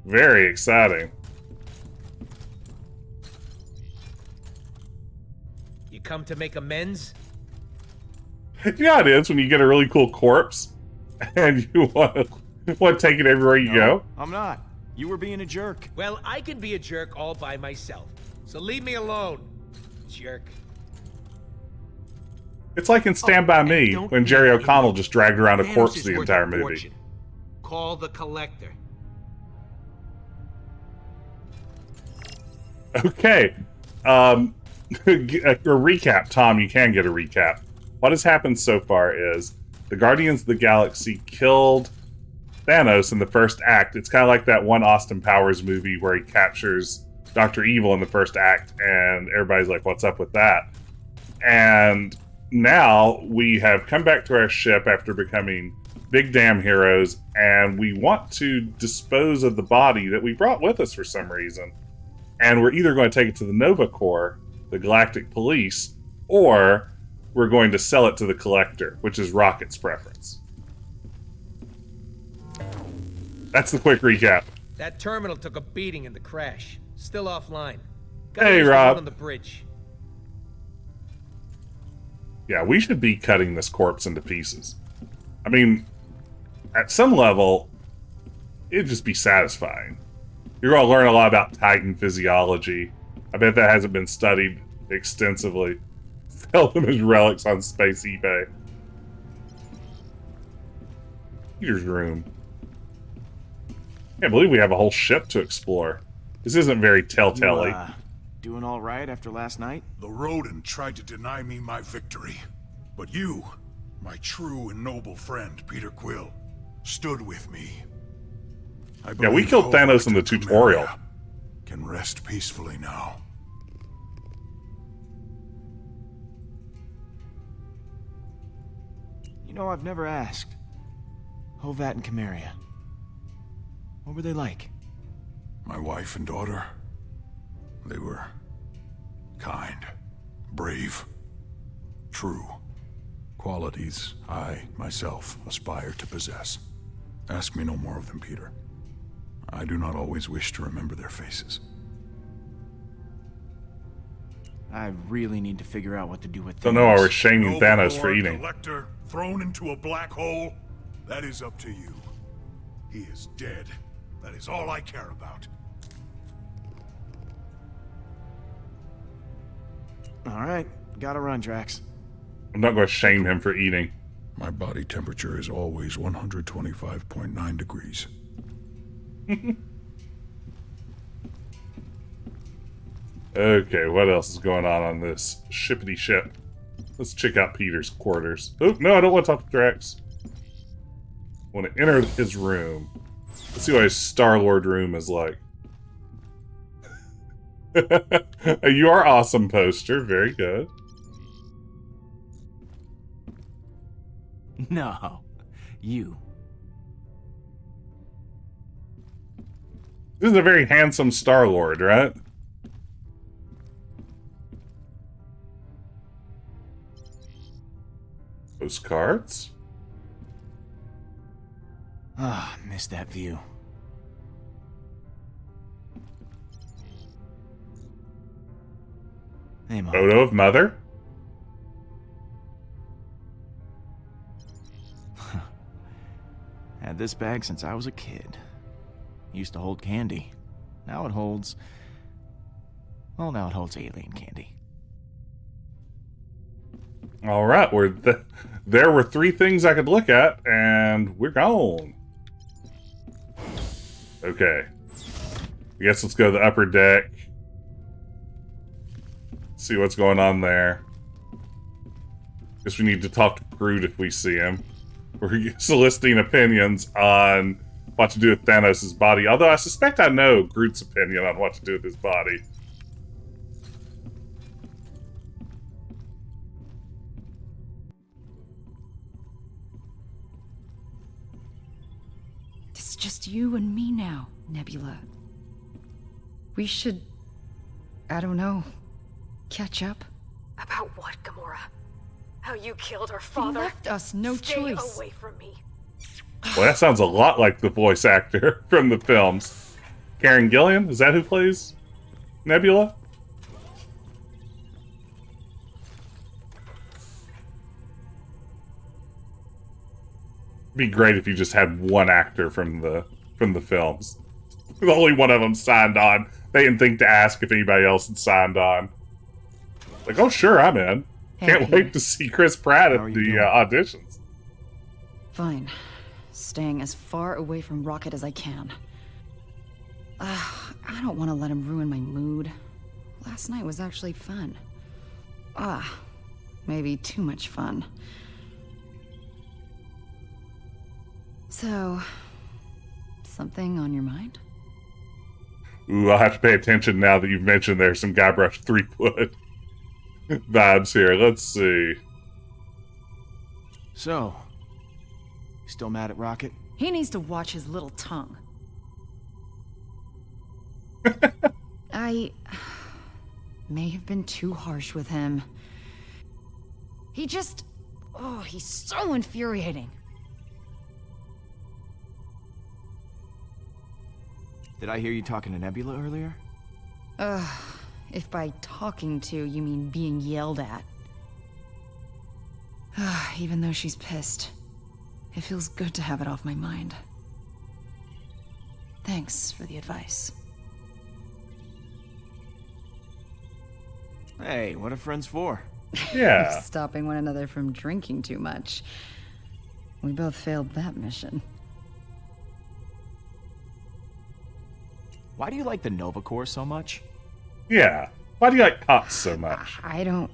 Very exciting. You come to make amends? You know how it is when you get a really cool corpse and you want to take it everywhere you go? I'm not. You were being a jerk. Well, I can be a jerk all by myself. So leave me alone, jerk. It's like in Stand By and Me don't when Jerry leave me O'Connell alone. just dragged around a Thanos corpse is the worth entire a movie. fortune. Call the Collector. Okay. A recap, Tom. You can get a recap. What has happened so far is the Guardians of the Galaxy killed Thanos in the first act. It's kind of like that one Austin Powers movie where he captures Dr. Evil in the first act, and everybody's like, what's up with that? And now we have come back to our ship after becoming big damn heroes, and we want to dispose of the body that we brought with us for some reason. And we're either going to take it to the Nova Corps, the Galactic Police, or we're going to sell it to the Collector, which is Rocket's preference. That's the quick recap. That terminal took a beating in the crash. Still offline. Hey, use the Rob. one on the bridge. Yeah, we should be cutting this corpse into pieces. I mean, at some level, it'd just be satisfying. You're going to learn a lot about Titan physiology. I bet that hasn't been studied extensively. Sell them as relics on Space eBay. Peter's room. Can't believe we have a whole ship to explore. This isn't very Telltale-y. You, doing all right after last night? The rodent tried to deny me my victory. But you, my true and noble friend, Peter Quill, stood with me. I Yeah, we believe killed Thanos in the Hobart and tutorial. Camaria can rest peacefully now. You know, I've never asked. Hovat and Camaria. What were they like? My wife and daughter, they were kind, brave, true. Qualities I, myself, aspire to possess. Ask me no more of them, Peter. I do not always wish to remember their faces. I really need to figure out what to do with Don't know why we're Thanos. shaming Thanos for Overlord, eating. Collector, thrown into a black hole, that is up to you. He is dead. That is all I care about. All right, gotta run, Drax. I'm not going to shame him for eating. My body temperature is always 125.9 degrees. Okay, what else is going on this shippity ship? Let's check out Peter's quarters. Oh, no, I don't want to talk to Drax. I want to enter his room. Let's see what his Star-Lord room is like. You are awesome poster. Very good. No, you. This is a very handsome Star-Lord, right? Postcards? Ah, missed that view. Hey, Mom. Photo of Mother? Had this bag since I was a kid. Used to hold candy. Now it holds... Well, now it holds alien candy. Alright, there were 3 things I could look at, and we're gone. Okay. I guess let's go to the upper deck. See what's going on there. Guess we need to talk to Groot if we see him. We're soliciting opinions on what to do with Thanos' body. Although I suspect I know Groot's opinion on what to do with his body. It's just you and me now, Nebula. We should... I don't know... catch up? About what, Gamora? How you killed our He father? left us no Stay choice. away from me. Well, that sounds a lot like the voice actor from the films. Karen Gillan? Is that who plays Nebula? It'd be great if you just had one actor from the films. The only one of them signed on. They didn't think to ask if anybody else had signed on. Like, oh sure, I'm in. Can't Peter. wait to see Chris Pratt How at are the you doing? auditions. Fine. Staying as far away from Rocket as I can. I don't want to let him ruin my mood. Last night was actually fun. Maybe too much fun. So, something on your mind? Ooh, I'll have to pay attention now that you've mentioned there's some Guybrush Threepwood vibes here. Let's see. So, you still mad at Rocket? He needs to watch his little tongue. I may have been too harsh with him. He just... Oh, he's so infuriating. Did I hear you talking to Nebula earlier? If by talking to you mean being yelled at. Even though she's pissed, it feels good to have it off my mind. Thanks for the advice. Hey, what are friends for? Yeah. Stopping one another from drinking too much. We both failed that mission. Why do you like the Nova Corps so much? Yeah. Why do you like cops so much? I don't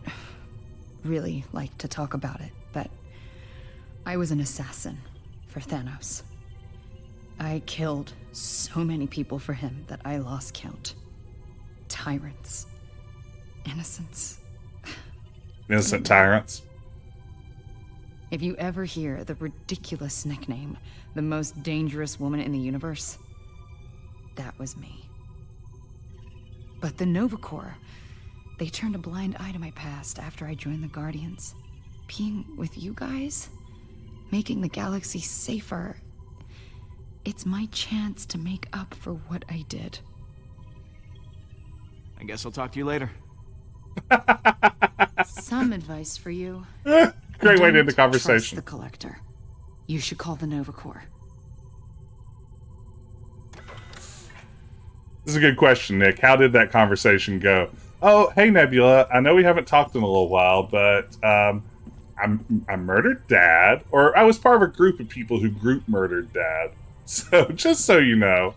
really like to talk about it, but I was an assassin for Thanos. I killed so many people for him that I lost count. Tyrants. Innocents. Innocent tyrants. If you ever hear the ridiculous nickname, the most dangerous woman in the universe, that was me. But the Nova Corps, they turned a blind eye to my past after I joined the Guardians. Being with you guys, making the galaxy safer, it's my chance to make up for what I did. I guess I'll talk to you later. Some advice for you. Great way to end the Don't conversation. trust the Collector. You should call the Nova Corps. This is a good question, Nick. How did that conversation go? Oh, hey, Nebula. I know we haven't talked in a little while, but I murdered Dad, or I was part of a group of people who group murdered Dad. So, just so you know.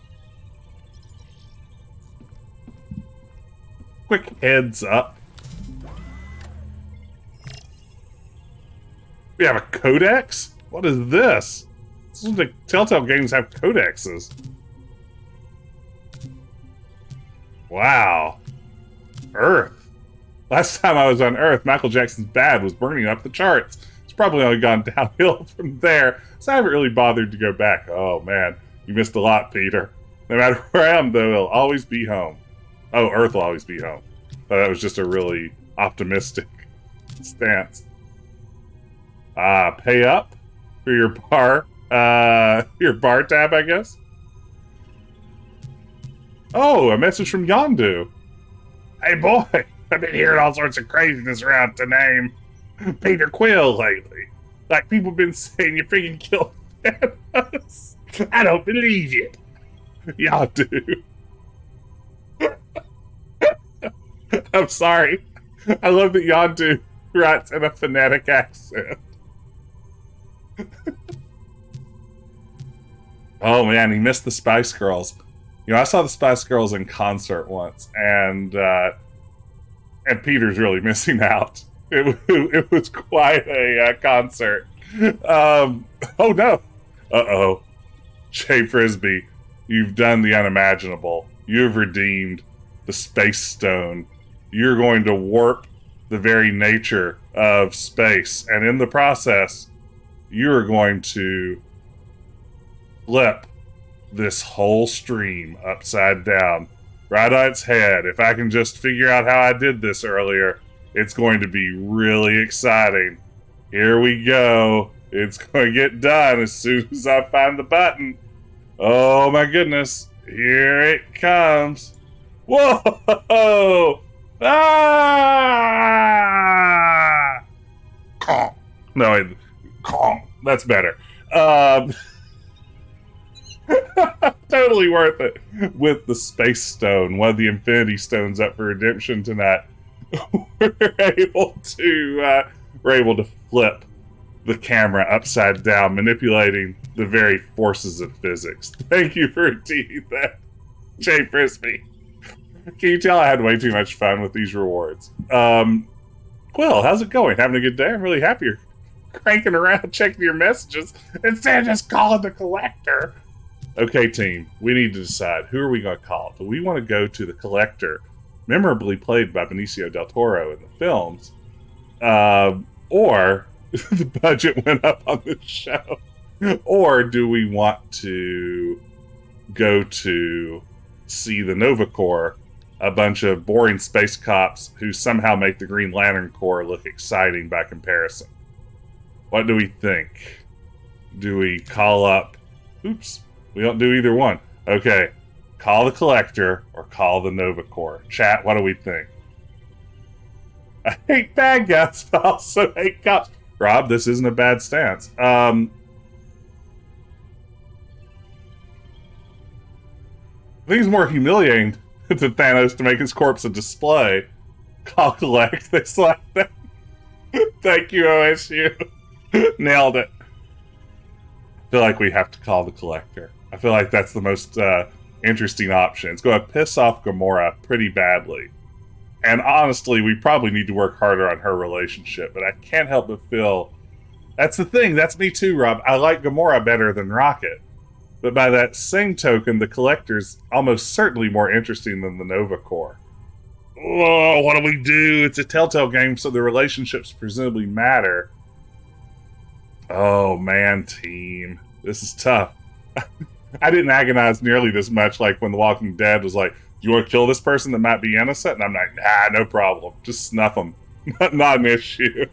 Quick heads up. We have a codex? What is this? This is the Telltale Games have codexes. Wow. Earth. Last time I was on Earth, Michael Jackson's Bad was burning up the charts. It's probably only gone downhill from there, so I haven't really bothered to go back. Oh man, you missed a lot, Peter. No matter where I am, though, it'll always be home. Oh, Earth will always be home. But that was just a really optimistic stance. Pay up for your bar tab, I guess. Oh, a message from Yondu. Hey boy, I've been hearing all sorts of craziness around the name Peter Quill lately. Like, people have been saying you freaking killed Thanos. I don't believe it. Y'all do. I'm sorry. I love that Yondu writes in a phonetic accent. Oh man, he missed the Spice Girls. You know, I saw the Spice Girls in concert once, and Peter's really missing out. It was quite a concert. Oh no. Uh-oh. Jay Frisbee, you've done the unimaginable. You've redeemed the Space Stone. You're going to warp the very nature of space, and in the process, you're going to flip this whole stream upside down, right on its head. If I can just figure out how I did this earlier, it's going to be really exciting. Here we go. It's going to get done as soon as I find the button. Oh my goodness. Here it comes. Whoa! Ah! No, that's better. Totally worth it. With the Space Stone, one of the Infinity Stones up for redemption tonight, we're able to flip the camera upside down, manipulating the very forces of physics. Thank you for redeeming that, Jay Frisbee. Can you tell I had way too much fun with these rewards? Quill, how's it going? Having a good day? I'm really happy you're cranking around checking your messages instead of just calling the collector. Okay, team, we need to decide, who are we going to call? Do we want to go to the collector, memorably played by Benicio del Toro in the films, or the budget went up on this show, or do we want to go to see the Nova Corps, a bunch of boring space cops who somehow make the Green Lantern Corps look exciting by comparison? What do we think? Do we call up... Oops, we don't do either one. Okay, call the Collector or call the Nova Corps. Chat, what do we think? I hate bad guys, but I also hate cops. Rob, this isn't a bad stance. I think it's more humiliating to Thanos to make his corpse a display. Call collect. They slapped that. Thank you, OSU. Nailed it. I feel like we have to call the Collector. I feel like that's the most interesting option. It's going to piss off Gamora pretty badly. And honestly, we probably need to work harder on her relationship, but I can't help but feel... That's the thing, that's me too, Rob. I like Gamora better than Rocket. But by that same token, the Collector's almost certainly more interesting than the Nova Corps. Oh, what do we do? It's a Telltale game, so the relationships presumably matter. Oh, man, team. This is tough. I didn't agonize nearly this much like when The Walking Dead was like, do you want to kill this person that might be innocent? And I'm like, nah, no problem. Just snuff them. Not an issue.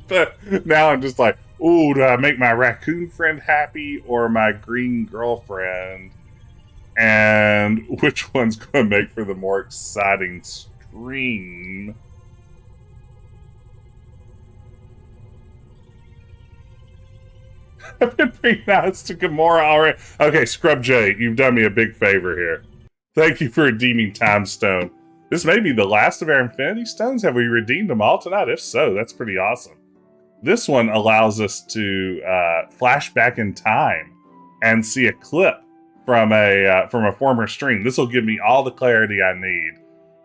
But now I'm just like, ooh, do I make my raccoon friend happy or my green girlfriend? And which one's going to make for the more exciting stream? I've been pretty nice to Gamora already. Okay, Scrub J, you've done me a big favor here. Thank you for redeeming Time Stone. This may be the last of our Infinity Stones. Have we redeemed them all tonight? If so, that's pretty awesome. This one allows us to flash back in time and see a clip from a former stream. This will give me all the clarity I need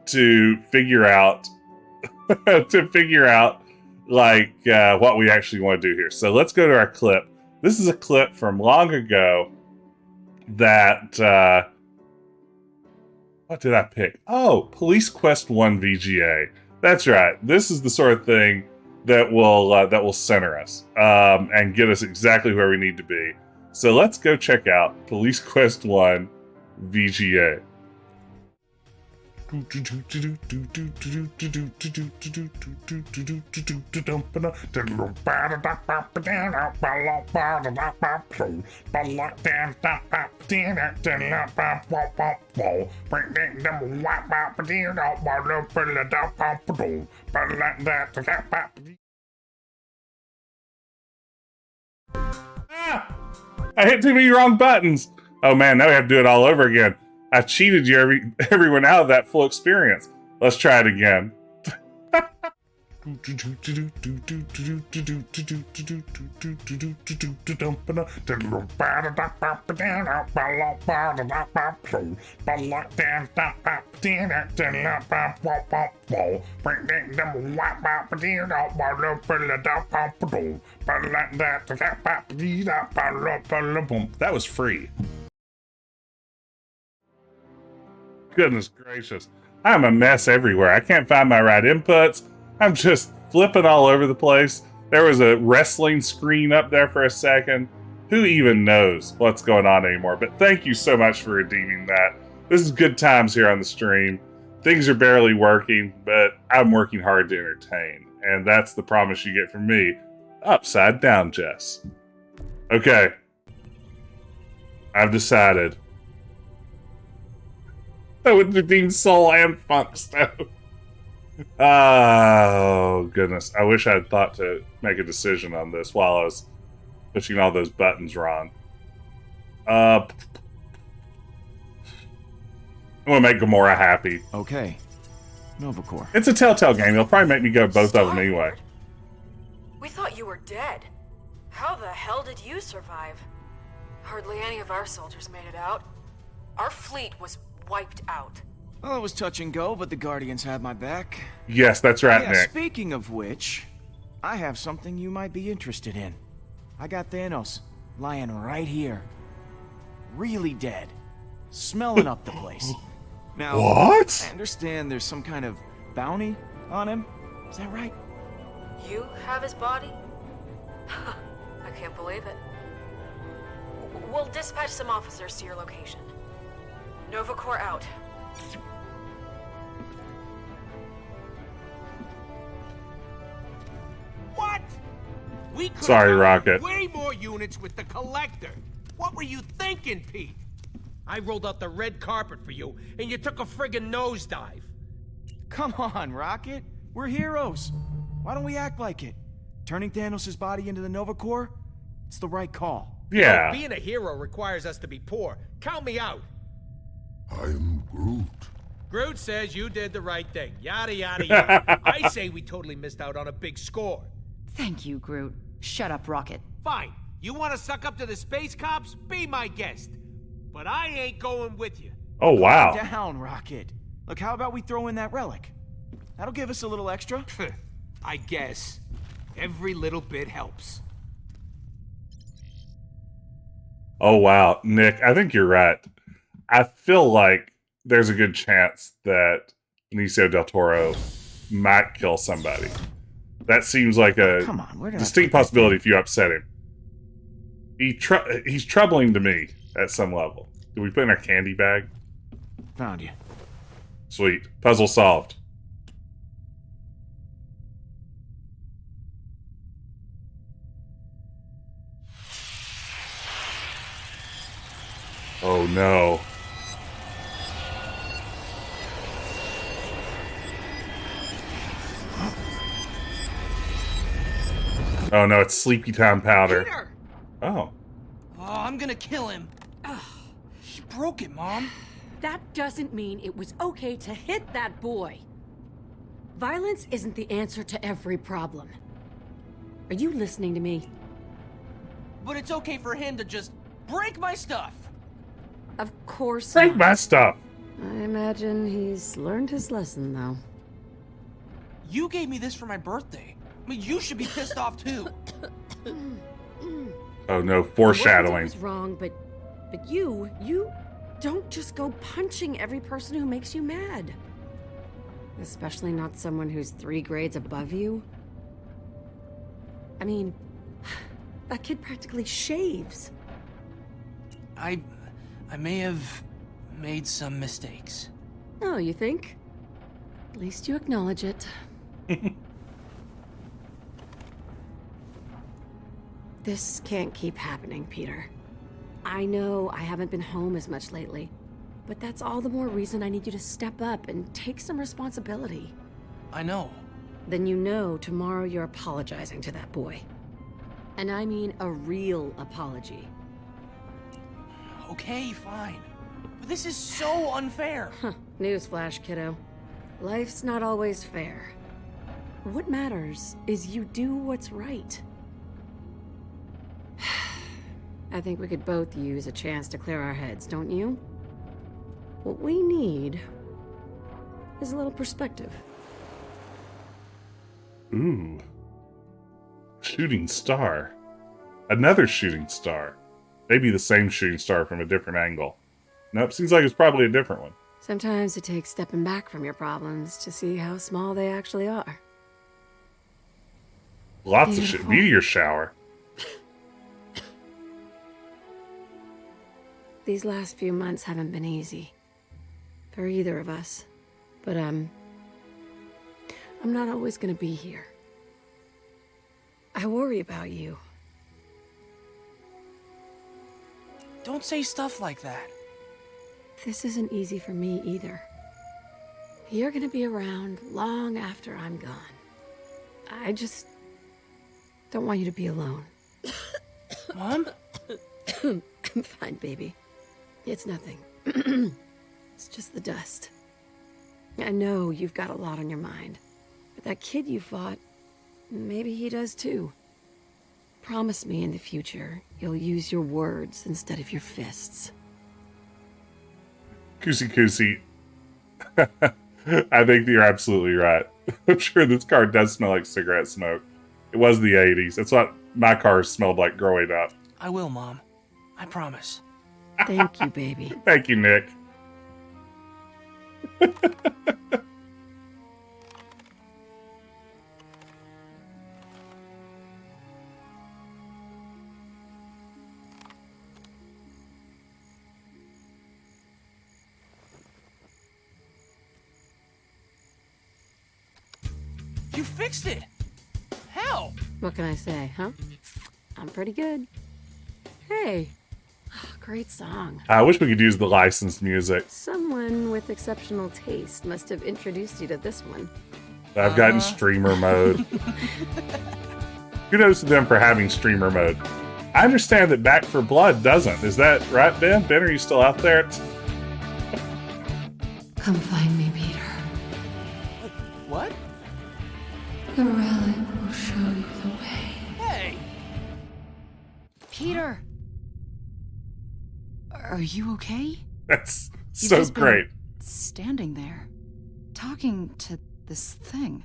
to figure out like what we actually want to do here. So let's go to our clip. This is a clip from long ago that what did I pick? Oh, Police Quest 1 VGA. That's right. This is the sort of thing that will center us and get us exactly where we need to be. So let's go check out Police Quest 1 VGA. I hit too many wrong buttons. Oh man, now we have to do it all over again. I cheated you everyone out of that full experience. Let's try it again. That was free. Goodness gracious. I'm a mess everywhere. I can't find my right inputs. I'm just flipping all over the place. There was a wrestling screen up there for a second. Who even knows what's going on anymore? But thank you so much for redeeming that. This is good times here on the stream. Things are barely working, but I'm working hard to entertain. And that's the promise you get from me. Upside down, Jess. Okay. I've decided. I would redeem soul and funk stuff. Oh, goodness. I wish I had thought to make a decision on this while I was pushing all those buttons wrong. I want to make Gamora happy. Okay. Novacore. It's a Telltale game. They'll probably make me go both of them anyway. We thought you were dead. How the hell did you survive? Hardly any of our soldiers made it out. Our fleet was wiped out. Well, it was touch and go, but the Guardians had my back. Yes, that's right, Yeah, Nick. speaking of which, I have something you might be interested in. I got Thanos lying right here. Really dead. Smelling up the place. Now, What? I understand there's some kind of bounty on him. Is that right? You have his body? I can't believe it. We'll dispatch some officers to your location. Novacore out. What? We could Sorry, have Rocket. way more units with the collector. What were you thinking, Pete? I rolled out the red carpet for you, and you took a friggin' nosedive. Come on, Rocket. We're heroes. Why don't we act like it? Turning Thanos' body into the Novacore? It's the right call. Yeah. Being a hero requires us to be poor. Count me out. I'm Groot. Groot says you did the right thing. Yada, yada, yada. I say we totally missed out on a big score. Thank you, Groot. Shut up, Rocket. Fine. You want to suck up to the space cops? Be my guest. But I ain't going with you. Oh, wow. Calm down, Rocket. Look, how about we throw in that relic? That'll give us a little extra. I guess. Every little bit helps. Oh, wow. Nick, I think you're right. I feel like there's a good chance that Benicio del Toro might kill somebody. That seems like a Come on, where did distinct possibility if you upset him. He's troubling to me at some level. Did we put in our candy bag? Found you. Sweet. Puzzle solved. Oh no. Oh no, it's Sleepy Time powder. Peter! Oh. Oh, I'm gonna kill him. He broke it, Mom. That doesn't mean it was okay to hit that boy. Violence isn't the answer to every problem. Are you listening to me? But it's okay for him to just break my stuff. Of course Take not. my stuff. I imagine he's learned his lesson, though. You gave me this for my birthday. I mean, you should be pissed off too. Oh no, foreshadowing. I was wrong, but you don't just go punching every person who makes you mad. Especially not someone who's 3 grades above you. I mean, that kid practically shaves. I may have made some mistakes. Oh, you think? At least you acknowledge it. This can't keep happening, Peter. I know I haven't been home as much lately, but that's all the more reason I need you to step up and take some responsibility. I know. Then you know tomorrow you're apologizing to that boy. And I mean a real apology. Okay, fine. But this is so unfair. Newsflash, kiddo. Life's not always fair. What matters is you do what's right. I think we could both use a chance to clear our heads, don't you? What we need is a little perspective. Ooh. Shooting star. Another shooting star. Maybe the same shooting star from a different angle. Nope, seems like it's probably a different one. Sometimes it takes stepping back from your problems to see how small they actually are. Lots of shit. Meteor shower. These last few months haven't been easy. For either of us. But, I'm not always gonna be here. I worry about you. Don't say stuff like that. This isn't easy for me either. You're gonna be around long after I'm gone. I just don't want you to be alone. Mom? I'm fine, baby. It's nothing. It's just the dust. I know you've got a lot on your mind. But that kid you fought, maybe he does too. Promise me in the future you'll use your words instead of your fists. Koosie. I think you're absolutely right. I'm sure this car does smell like cigarette smoke. It was the 80s. That's what my car smelled like growing up. I will, Mom. I promise. Thank you, baby. Thank you, Nick. You fixed it! How? What can I say, huh? I'm pretty good. Hey, great song. I wish we could use the licensed music. Someone with exceptional taste must have introduced you to this one. I've gotten streamer mode. Kudos to them for having streamer mode. I understand that Back for Blood doesn't. Is that right, Ben? Ben, are you still out there? Come find me, Peter. What? The relic will show you the way. Hey! Peter! Are you okay? That's You've so just been great. standing there, talking to this thing.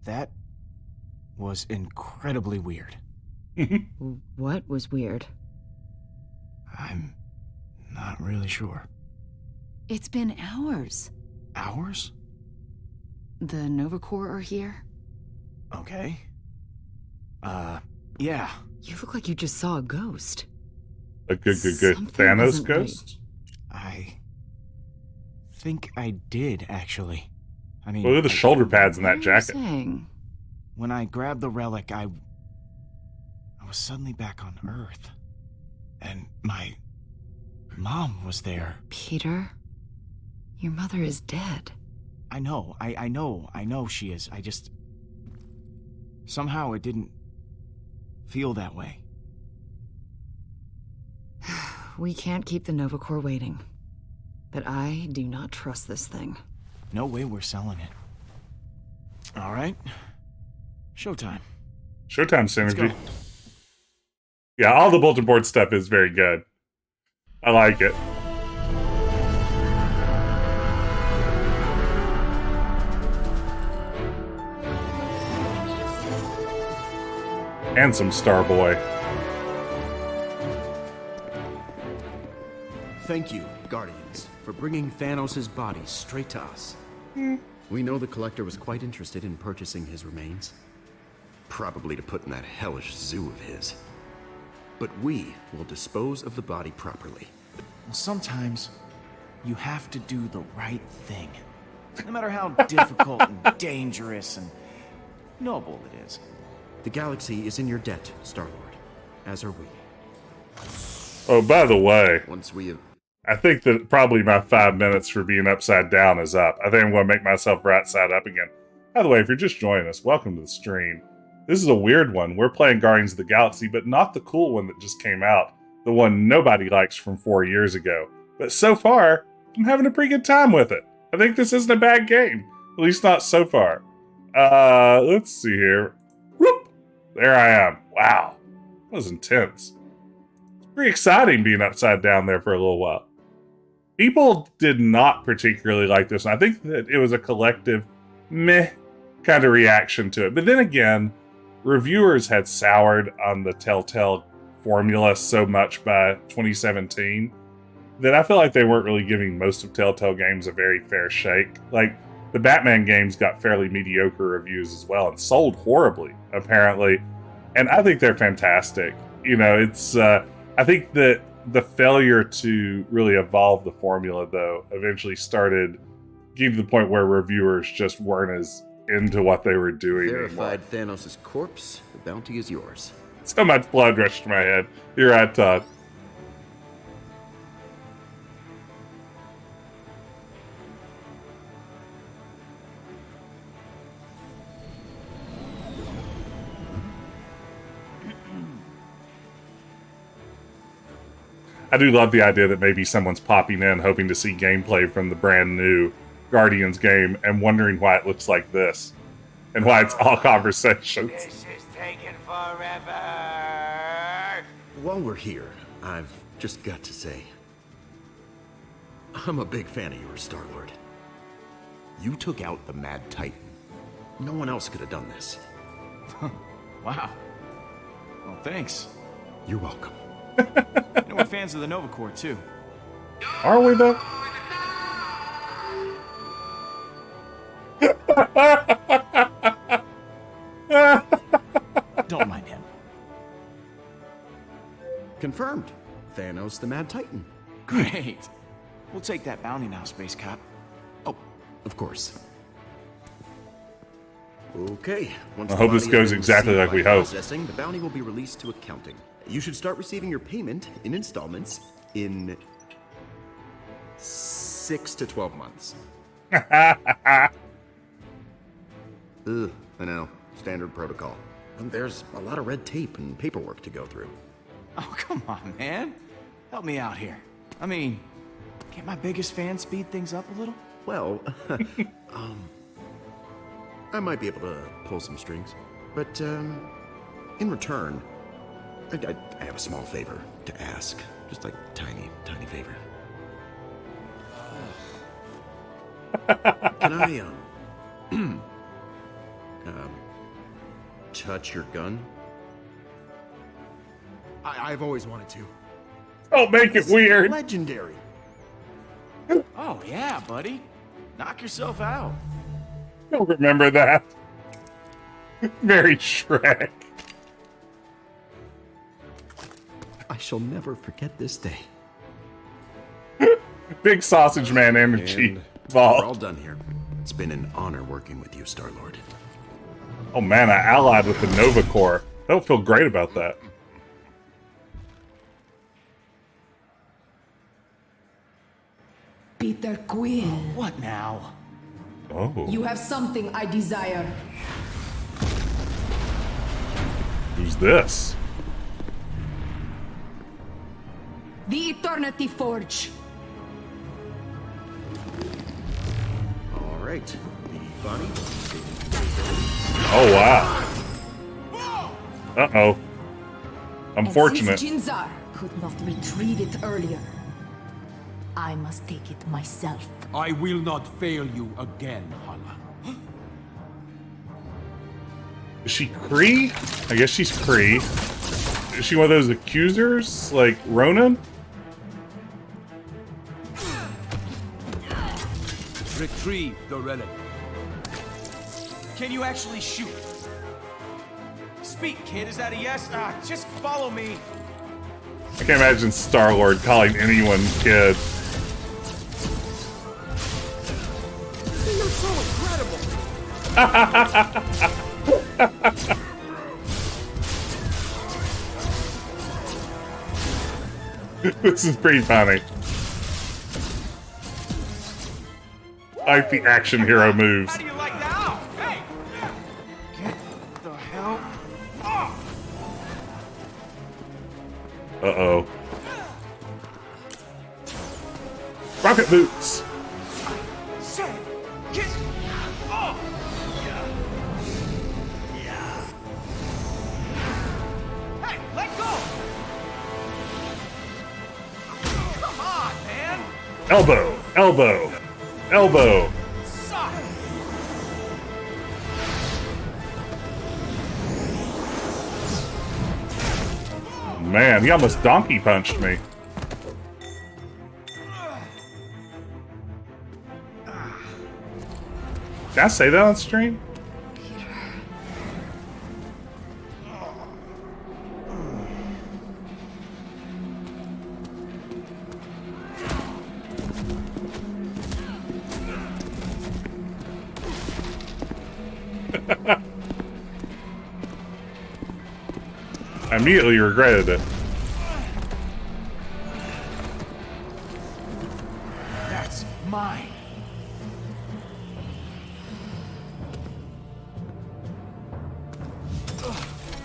That was incredibly weird. What was weird? I'm not really sure. It's been hours. Hours? The Nova Corps are here. Okay. Yeah. You look like you just saw a ghost. A good. Something Thanos wasn't right. ghost? I think I did, actually. I mean... Look at the shoulder pads in What that are you jacket. saying? When I grabbed the relic, I was suddenly back on Earth. And my mom was there. Peter, your mother is dead. I know she is. I just... Somehow it didn't feel that way. We can't keep the Nova Corps waiting. But I do not trust this thing. No way we're selling it. All right. Showtime. Showtime synergy. Yeah, all the bulletin board stuff is very good. I like it. And some Starboy. Thank you, Guardians, for bringing Thanos' body straight to us. We know the Collector was quite interested in purchasing his remains. Probably to put in that hellish zoo of his. But we will dispose of the body properly. Well, sometimes you have to do the right thing. No matter how difficult and dangerous and noble it is. The galaxy is in your debt, Star-Lord. As are we. Oh, by the way, once we have... I think that probably my 5 minutes for being upside down is up. I think I'm going to make myself right side up again. By the way, if you're just joining us, welcome to the stream. This is a weird one. We're playing Guardians of the Galaxy, but not the cool one that just came out. The one nobody likes from 4 years ago. But so far, I'm having a pretty good time with it. I think this isn't a bad game. At least not so far. Let's see here. Whoop! There I am. Wow. That was intense. It's pretty exciting being upside down there for a little while. People did not particularly like this, and I think that it was a collective meh kind of reaction to it. But then again, reviewers had soured on the Telltale formula so much by 2017 that I feel like they weren't really giving most of Telltale Games a very fair shake. Like, the Batman games got fairly mediocre reviews as well and sold horribly, apparently. And I think they're fantastic. You know, it's, I think that the failure to really evolve the formula, though, eventually started getting to the point where reviewers just weren't as into what they were doing Verified Thanos' corpse, the bounty is yours. So much blood rushed to my head. You're right, Todd. I do love the idea that maybe someone's popping in hoping to see gameplay from the brand new Guardians game and wondering why it looks like this. And why it's all conversations. This is taking forever. While we're here, I've just got to say, I'm a big fan of yours, Star-Lord. You took out the Mad Titan. No one else could have done this. Wow. Well, thanks. You're welcome. You know, we're fans of the Nova Corps, too. Are we, though? Don't mind him. Confirmed. Thanos the Mad Titan. Great. We'll take that bounty now, Space Cop. Oh, of course. Okay. Once I hope this goes exactly like we hope. Processing, the bounty will be released to accounting. You should start receiving your payment in installments in 6 to 12 months. Ugh, I know. Standard protocol. And there's a lot of red tape and paperwork to go through. Oh, come on, man. Help me out here. I mean, can't my biggest fan speed things up a little? Well, I might be able to pull some strings. But, in return, I have a small favor to ask. Just like tiny, tiny favor. Can I, touch your gun? I've always wanted to. Don't make it weird. Legendary. Oh, yeah, buddy. Knock yourself out. Don't remember that. Very Shrek. I shall never forget this day. Big sausage man energy. We're all done here. It's been an honor working with you, Star-Lord. Oh man, I allied with the Nova Corps. I don't feel great about that. Peter Quill. What now? Oh. You have something I desire. Who's this? The Eternity Forge. All right. The body will be taken to Oh, wow. Uh-oh. Unfortunate. And since Jinzar could not retrieve it earlier, I must take it myself. I will not fail you again, Hala. Is she Kree? I guess she's Kree. Is she one of those accusers? Like Ronan? Retrieve the relic. Can you actually shoot? Speak, kid. Is that a yes? Just follow me. I can't imagine Star-Lord calling anyone kid. You're so incredible. This is pretty funny. I like the action hero moves. How do you like that? Ow! Hey! Get the hell off! Uh-oh. Rocket boots! Say, get off! Hey, let go! Come on, man! Elbow! Elbow! Elbow! Suck! Man, he almost donkey punched me. Did I say that on stream? I immediately regretted it. That's mine.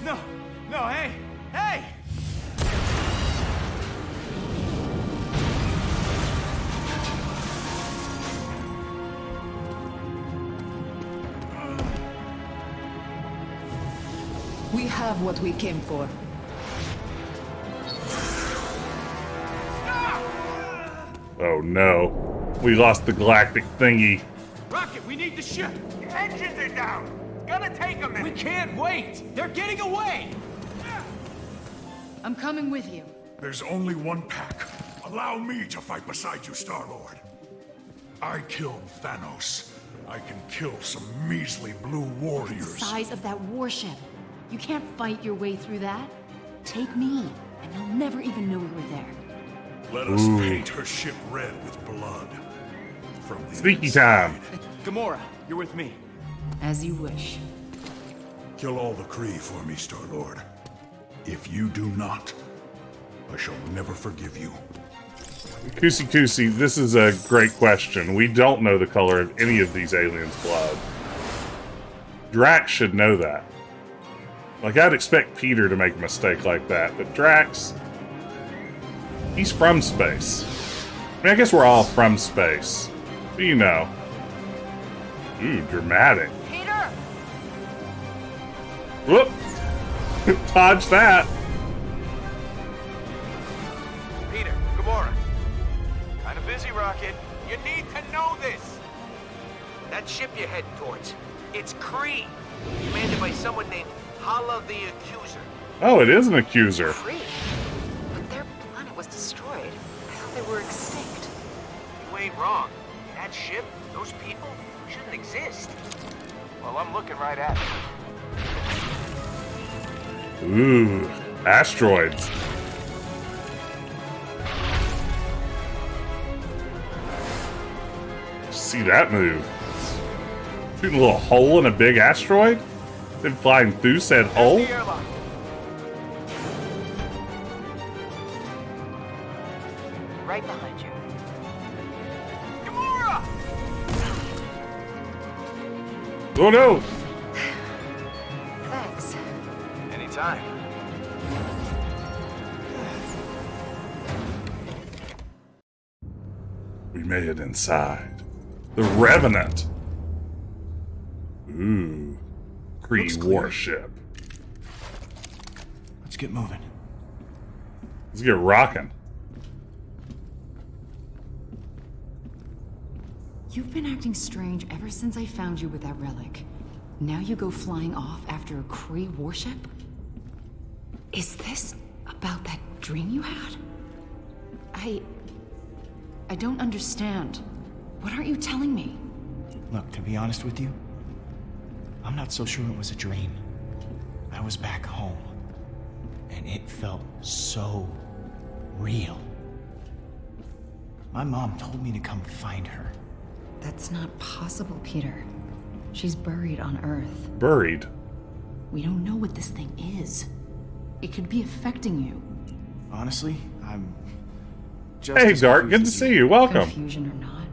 No, no, hey, hey! We have what we came for. Oh no. We lost the galactic thingy. Rocket, we need the ship. The engines are down. Gonna take a minute. We can't wait. They're getting away. I'm coming with you. There's only one pack. Allow me to fight beside you, Star-Lord. I killed Thanos. I can kill some measly blue warriors. The size of that warship. You can't fight your way through that. Take me, and you'll never even know we were there. Let us paint her ship red with blood. From the Sneaky time. Gamora, you're with me. As you wish. Kill all the Kree for me, Star-Lord. If you do not, I shall never forgive you. Kusi, this is a great question. We don't know the color of any of these aliens' blood. Drax should know that. Like, I'd expect Peter to make a mistake like that, but Drax, he's from space. I mean, I guess we're all from space. But you know. Ooh, dramatic. Peter! Whoop! Dodge that. Peter, Gamora. Kinda busy, Rocket. You need to know this. That ship you're heading towards, it's Kree. Commanded by someone named Hala the Accuser. Oh, it is an accuser. Kree? But their planet was destroyed. I thought they were extinct. You ain't wrong. That ship, those people, shouldn't exist. Well, I'm looking right at it. Ooh, asteroids. See that move. Shooting a little hole in a big asteroid? Then flying through said hole? The airlock. Right behind you. Gamora! Oh no! Thanks. Anytime. We made it inside. The Revenant. Ooh. Kree warship. Let's get moving. Let's get rocking. You've been acting strange ever since I found you with that relic. Now you go flying off after a Kree warship? Is this about that dream you had? I don't understand. What aren't you telling me? Look, to be honest with you, I'm not so sure it was a dream. I was back home, and it felt so real. My mom told me to come find her. That's not possible, Peter. She's buried on Earth. Buried? We don't know what this thing is. It could be affecting you. Honestly, I'm just Hey, Dart, good to see you. Welcome. Confusion or not,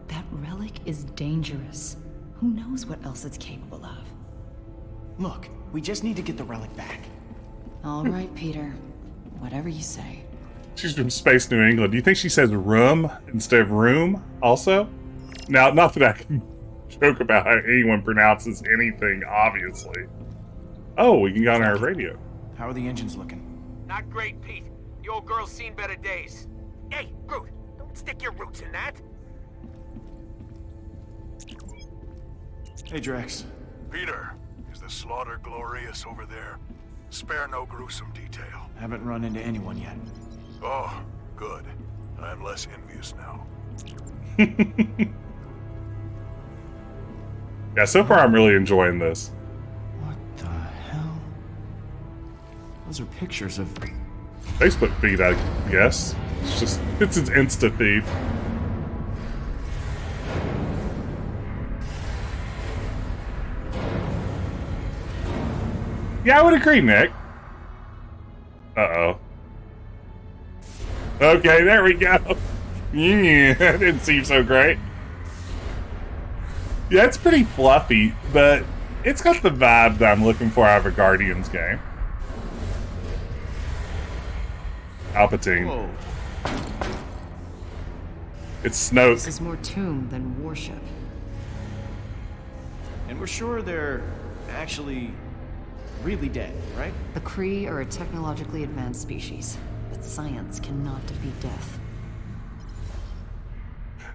that relic is dangerous. Who knows what else it's capable of? Look, we just need to get the relic back. All right, Peter. Whatever you say. She's from Space New England. Do you think she says room instead of room also? Now, not that I can joke about how anyone pronounces anything, obviously. Oh, we can go on our radio. How are the engines looking? Not great, Pete. The old girl's seen better days. Hey, Groot, don't stick your roots in that. Hey, Drax. Peter, is the slaughter glorious over there? Spare no gruesome detail. Haven't run into anyone yet. Oh, good. I'm less envious now. Yeah, so far I'm really enjoying this. What the hell? Those are pictures of... Facebook feed, I guess. It's an Insta feed. Yeah, I would agree, Nick. Uh-oh. Okay, there we go. Yeah, that didn't seem so great. Yeah, it's pretty fluffy, but it's got the vibe that I'm looking for out of a Guardians game. Palpatine. Whoa. It's Snoke. This is more tomb than warship. And we're sure they're actually really dead, right? The Kree are a technologically advanced species, but science cannot defeat death.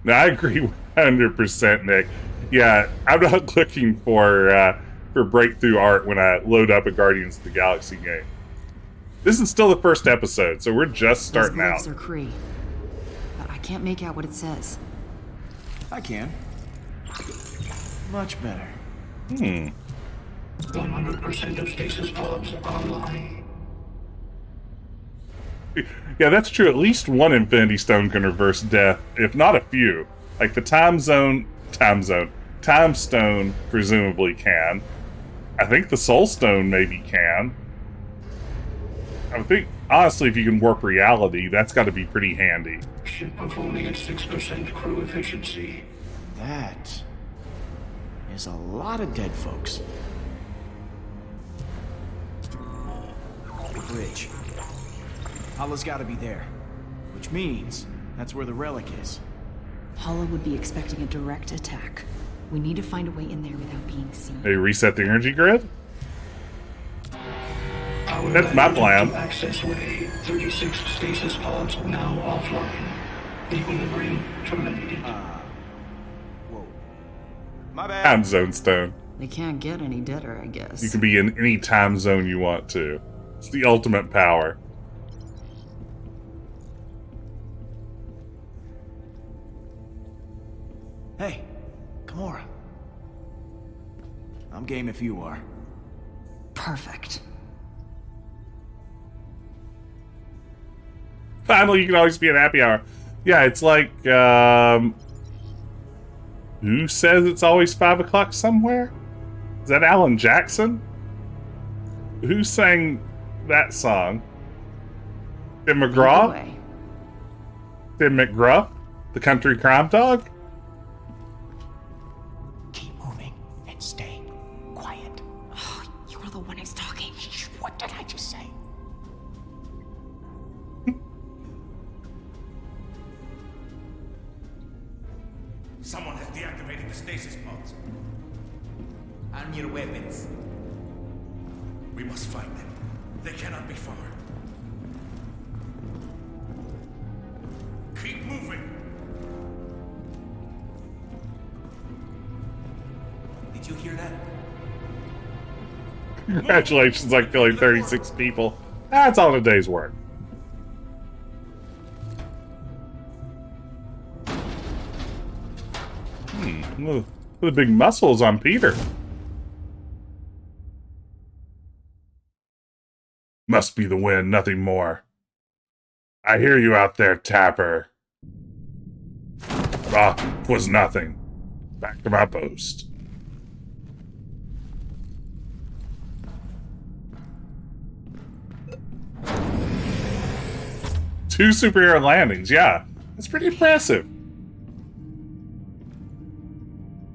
No, I agree 100%, Nick. Yeah, I'm not looking for breakthrough art when I load up a Guardians of the Galaxy game. This is still the first episode, so we're just starting out. Those gloves are Kree, but I can't make out what it says. I can. Much better. 100% of stasis pods online. Yeah, that's true. At least one Infinity Stone can reverse death, if not a few. Like the Time Stone presumably can. I think the Soul Stone maybe can. I think, honestly, if you can warp reality, that's got to be pretty handy. Ship performing at 6% crew efficiency. That is a lot of dead folks. The bridge. Hala's got to be there, which means that's where the relic is. Hala would be expecting a direct attack. We need to find a way in there without being seen. They reset the energy grid? That's my plan. Access way. 36 stasis pods now offline. Equilibrium terminated. Whoa. My bad. Time zone stone. They can't get any deader, I guess. You can be in any time zone you want to. It's the ultimate power. Hey, Gamora. I'm game if you are. Perfect. Finally, you can always be at happy hour. Yeah, it's like, who says it's always 5 o'clock somewhere? Is that Alan Jackson? Who sang that song? Tim McGraw? Tim McGruff? The country crime dog? Keep moving and stay quiet. Oh, you're the one who's talking. What did I just say? Someone has deactivated the stasis pods. Arm your weapons. We must find them. They cannot be far. Keep moving. Did you hear that? Congratulations on killing 36 people. That's all in a day's work. Look at the big muscles on Peter. Must be the wind, nothing more. I hear you out there, Tapper. Ah, 'twas nothing. Back to my post. Two superhero landings, yeah. That's pretty impressive.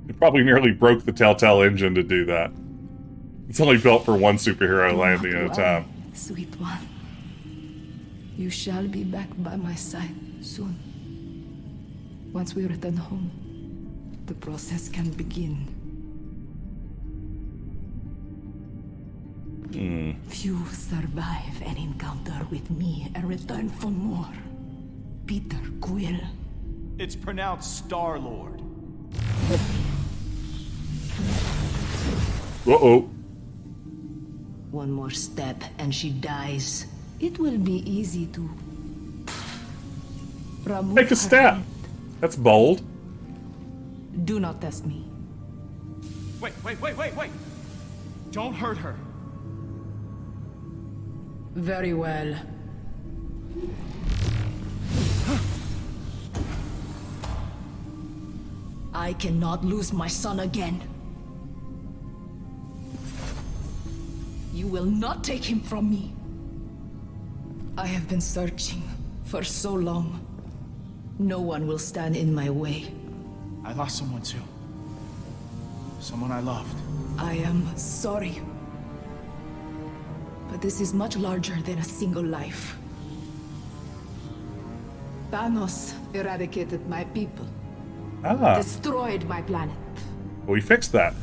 It probably nearly broke the Telltale engine to do that. It's only built for one superhero landing at a time. Sweet one. You shall be back by my side soon. Once we return home, the process can begin. Few survive an encounter with me and return for more. Peter Quill. It's pronounced Star-Lord. Uh-oh. One more step and she dies. It will be easy to remove Take a step. That's bold. Do not test me. Wait. Don't hurt her. Very well. I cannot lose my son again. You will not take him from me. I have been searching for so long. No one will stand in my way. I lost someone too. Someone I loved. I am sorry. But this is much larger than a single life. Thanos eradicated my people. Destroyed my planet. We fixed that.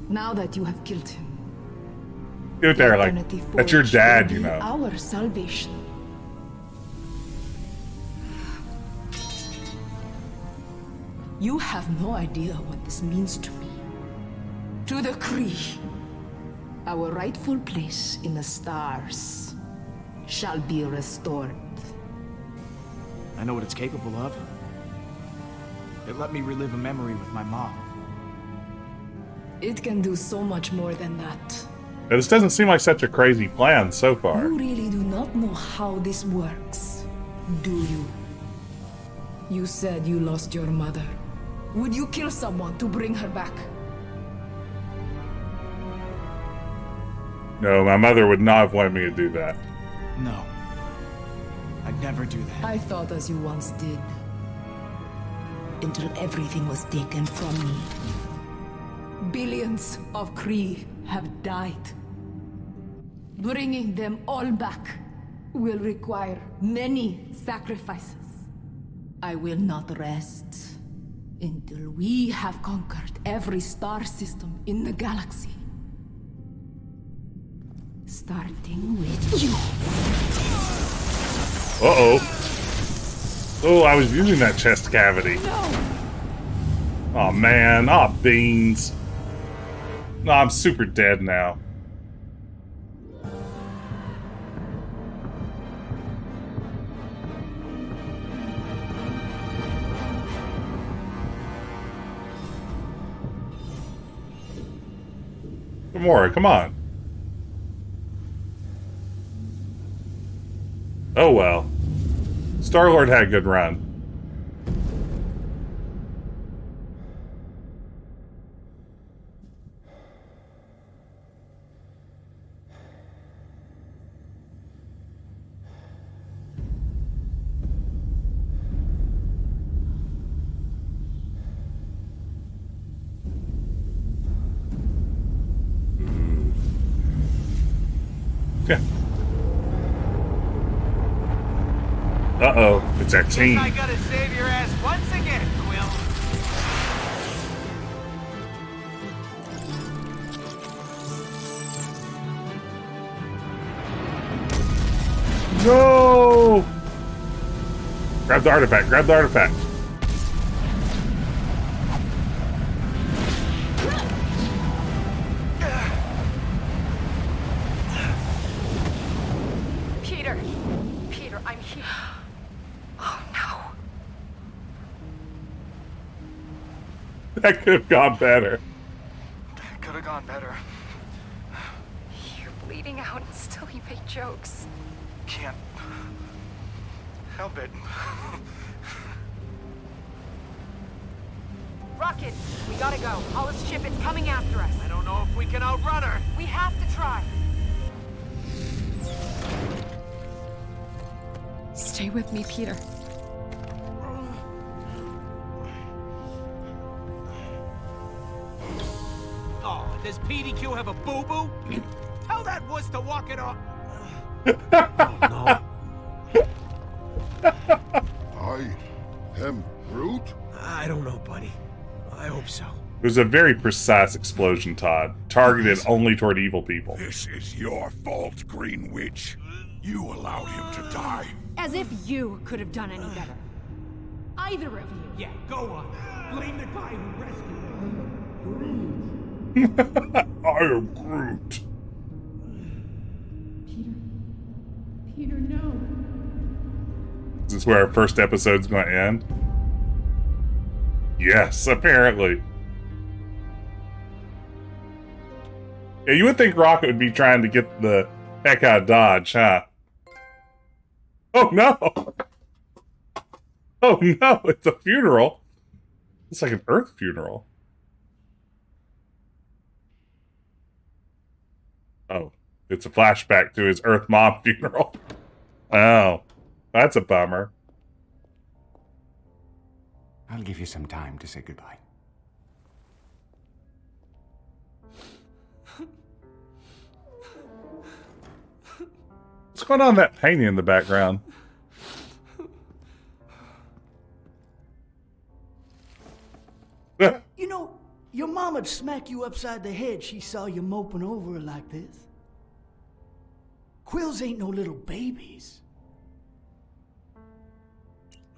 Now that you have killed him, Go there, like, that's your dad, you know. Our salvation. You have no idea what this means to me. To the Kree, our rightful place in the stars shall be restored. I know what it's capable of. It let me relive a memory with my mom. It can do so much more than that. Now, this doesn't seem like such a crazy plan so far. You really do not know how this works, do you? You said you lost your mother. Would you kill someone to bring her back? No, my mother would not have wanted me to do that. No. I'd never do that. I thought as you once did. Until everything was taken from me. Billions of Kree have died. Bringing them all back will require many sacrifices. I will not rest until we have conquered every star system in the galaxy. Starting with you. Uh-oh. Oh, I was using that chest cavity. No. Oh, man. Oh, beans. No, I'm super dead now. More, come on. Oh well. Star-Lord had a good run. Yeah. Uh-oh, it's our team. I gotta save your ass once again, Quill. No! Grab the artifact, grab the artifact. Peter! Peter, I'm here. Oh no. That could have gone better. Could have gone better. You're bleeding out and still you make jokes. Can't help it. Rocket, we gotta go. Hollis' ship is coming after us. I don't know if we can outrun her. We have to try. Stay with me, Peter. Oh, does PDQ have a boo-boo? Tell that wuss to walk it off. I am Groot? I don't know, buddy. I hope so. It was a very precise explosion, Todd. Targeted only toward evil people. This is your fault, Green Witch. You allowed him to die. As if you could have done any better. Either of you. Yeah, go on. Blame the guy who rescued I am Groot. Peter, no. Is this where our first episode's going to end? Yes, apparently. Yeah, you would think Rocket would be trying to get the heck out of Dodge, huh? Oh no! Oh no, it's a funeral. It's like an Earth funeral. Oh, it's a flashback to his Earth mom funeral. Oh, that's a bummer. I'll give you some time to say goodbye. What's going on in that painting in the background? You know, your mama'd smack you upside the head she saw you moping over her like this. Quills ain't no little babies.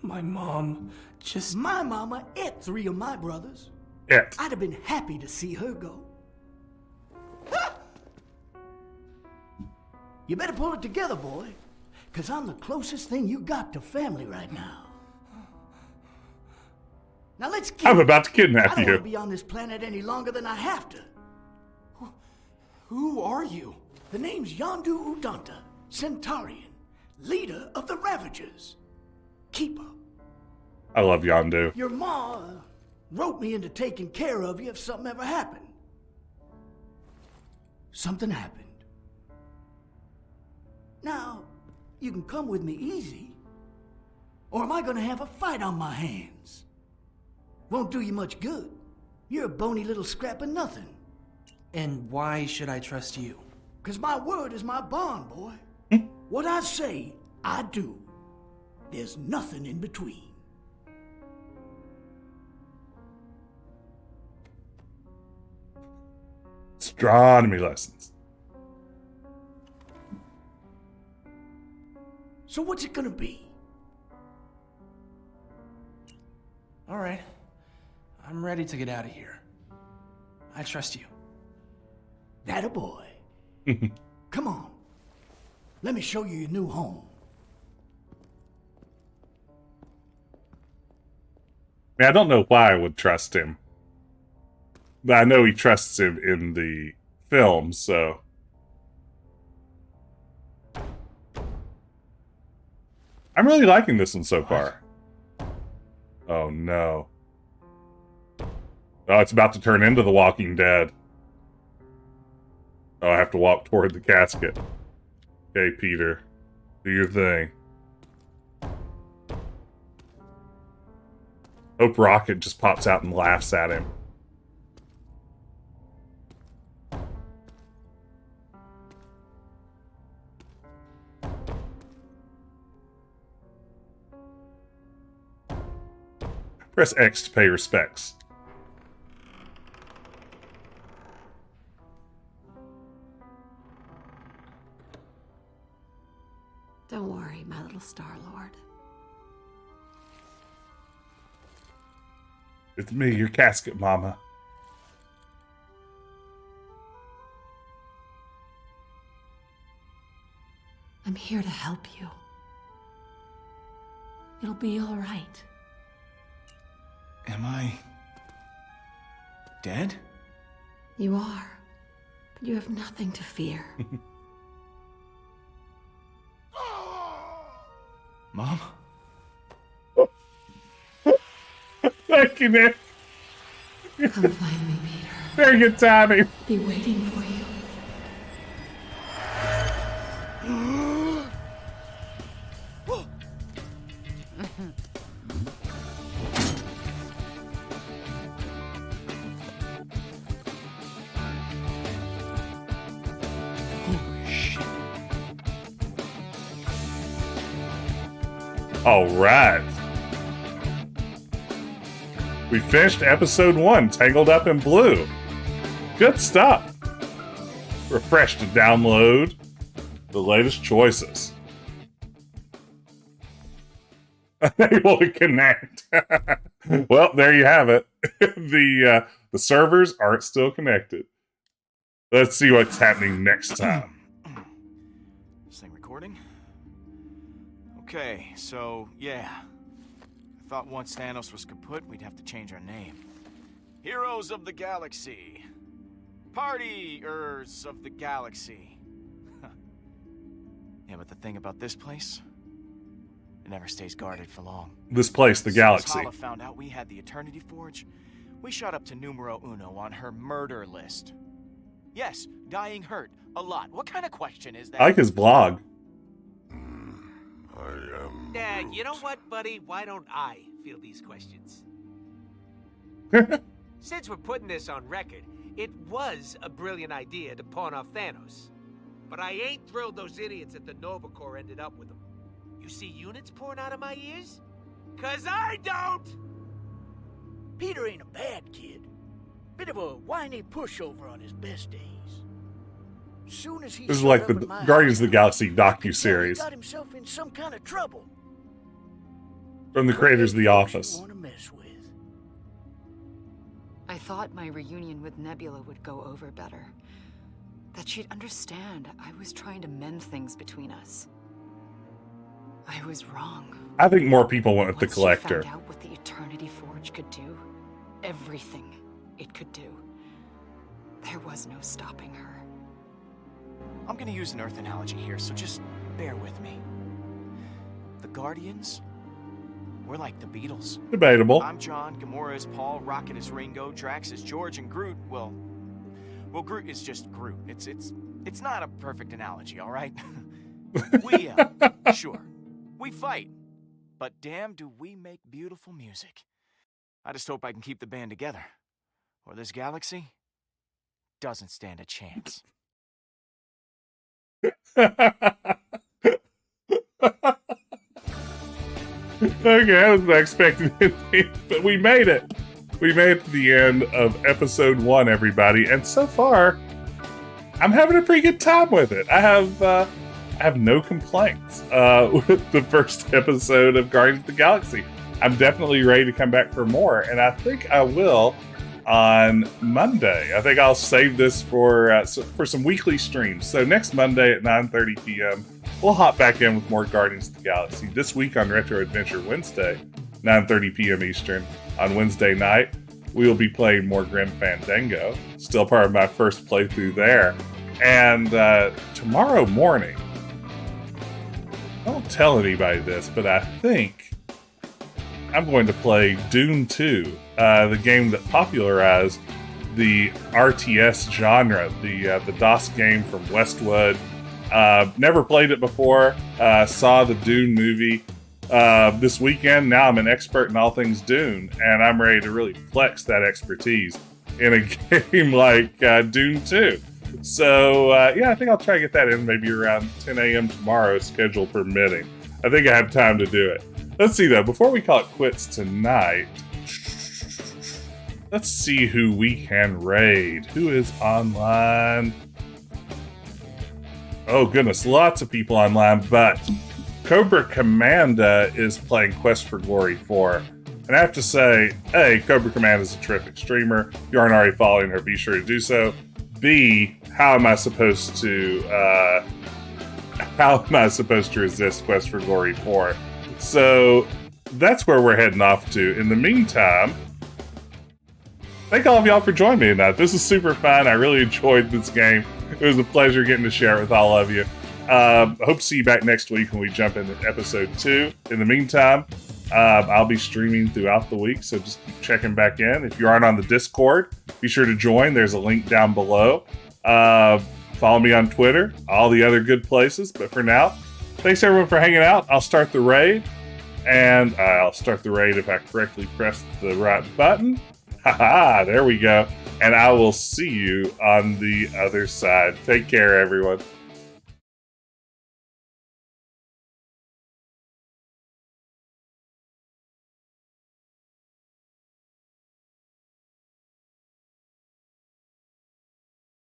My mom just... My mama ate 3 of my brothers. It. I'd have been happy to see her go. You better pull it together, boy, because I'm the closest thing you got to family right now. Now let's get... I'm about to kidnap I don't you. want to be on this planet any longer than I have to. Who are you? The name's Yondu Udanta, Centaurian, leader of the Ravagers. Keeper. I love Yondu. Your ma wrote me into taking care of you if something ever happened. Something happened. Now, you can come with me easy, or am I gonna have a fight on my hands? Won't do you much good. You're a bony little scrap of nothing. And why should I trust you? 'Cause my word is my bond, boy. What I say, I do. There's nothing in between. Astronomy lessons. So what's it gonna be? All right. I'm ready to get out of here. I trust you. That a boy. Come on. Let me show you your new home. I mean, I don't know why I would trust him. But I know he trusts him in the film, so... I'm really liking this one so far. Oh no. Oh, it's about to turn into The Walking Dead. Oh, I have to walk toward the casket. Okay, Peter. Do your thing. Hope Rocket just pops out and laughs at him. Press X to pay respects. Don't worry. Star-Lord. It's me, your casket mama. I'm here to help you. It'll be all right. Am I dead? You are, but you have nothing to fear. Mom? Thank you, Nick. Come find me, Peter. Very good timing. Be waiting for you. All right. We finished episode 1, Tangled Up in Blue. Good stuff. Refresh to download the latest choices. Unable to connect. Well, there you have it. The servers aren't still connected. Let's see what's happening next time. This thing recording? Okay, so, yeah. I thought once Thanos was kaput, we'd have to change our name. Heroes of the Galaxy. Partiers of the Galaxy. Yeah, but the thing about this place, it never stays guarded for long. This place, the galaxy. As Hala found out we had the Eternity Forge, we shot up to numero uno on her murder list. Yes, dying hurt. A lot. What kind of question is that? I like his blog. Dad, you know what, buddy? Why don't I field these questions? Since we're putting this on record, it was a brilliant idea to pawn off Thanos. But I ain't thrilled those idiots at the Nova Corps ended up with him. You see units pouring out of my ears? 'Cause I don't! Peter ain't a bad kid. Bit of a whiny pushover on his best days. Soon as he This is like the Guardians of the Galaxy docu-series. He got himself in some kind of trouble. From the creators of The Office. I thought my reunion with Nebula would go over better. That she'd understand I was trying to mend things between us. I was wrong. I think more people went with the Once Collector. she found out what the Eternity Forge could do, everything it could do, there was no stopping her. I'm gonna use an Earth analogy here, so just bear with me. The Guardians, we're like the Beatles. Debatable. I'm John, Gamora is Paul, Rocket is Ringo, Drax is George, and Groot, well, Groot is just Groot. It's not a perfect analogy, all right? We, sure, we fight, but damn do we make beautiful music. I just hope I can keep the band together, or this galaxy doesn't stand a chance. Okay, I was not expecting it, but we made it. We made it to the end of episode 1, everybody, and so far, I'm having a pretty good time with it. I have no complaints with the first episode of Guardians of the Galaxy. I'm definitely ready to come back for more, and I think I will on Monday. I think I'll save this for some weekly streams. So next Monday at 9:30 p.m., we'll hop back in with more Guardians of the Galaxy. This week on Retro Adventure Wednesday, 9:30 p.m. Eastern. On Wednesday night, we will be playing more Grim Fandango. Still part of my first playthrough there. And tomorrow morning, I won't tell anybody this, but I think I'm going to play Dune 2, the game that popularized the RTS genre, the DOS game from Westwood. Never played it before. Saw the Dune movie this weekend. Now I'm an expert in all things Dune, and I'm ready to really flex that expertise in a game like Dune 2. So, yeah, I think I'll try to get that in maybe around 10 a.m. tomorrow, schedule permitting. I think I have time to do it. Let's see, though, before we call it quits tonight, let's see who we can raid. Who is online? Oh, goodness, lots of people online, but Cobra Commanda is playing Quest for Glory 4. And I have to say, A, Cobra Commanda is a terrific streamer. If you aren't already following her, be sure to do so. B, how am I supposed to resist Quest for Glory 4? So that's where we're heading off to. In the meantime, thank all of y'all for joining me tonight. This is super fun. I really enjoyed this game. It was a pleasure getting to share it with all of you. I hope to see you back next week when we jump into episode 2. In the meantime, I'll be streaming throughout the week, so just keep checking back in. If you aren't on the Discord, be sure to join. There's a link down below. Follow me on Twitter, all the other good places. But for now, thanks everyone for hanging out. I'll start the raid, and I'll start the raid if I correctly press the right button. Haha, there we go. And I will see you on the other side. Take care, everyone.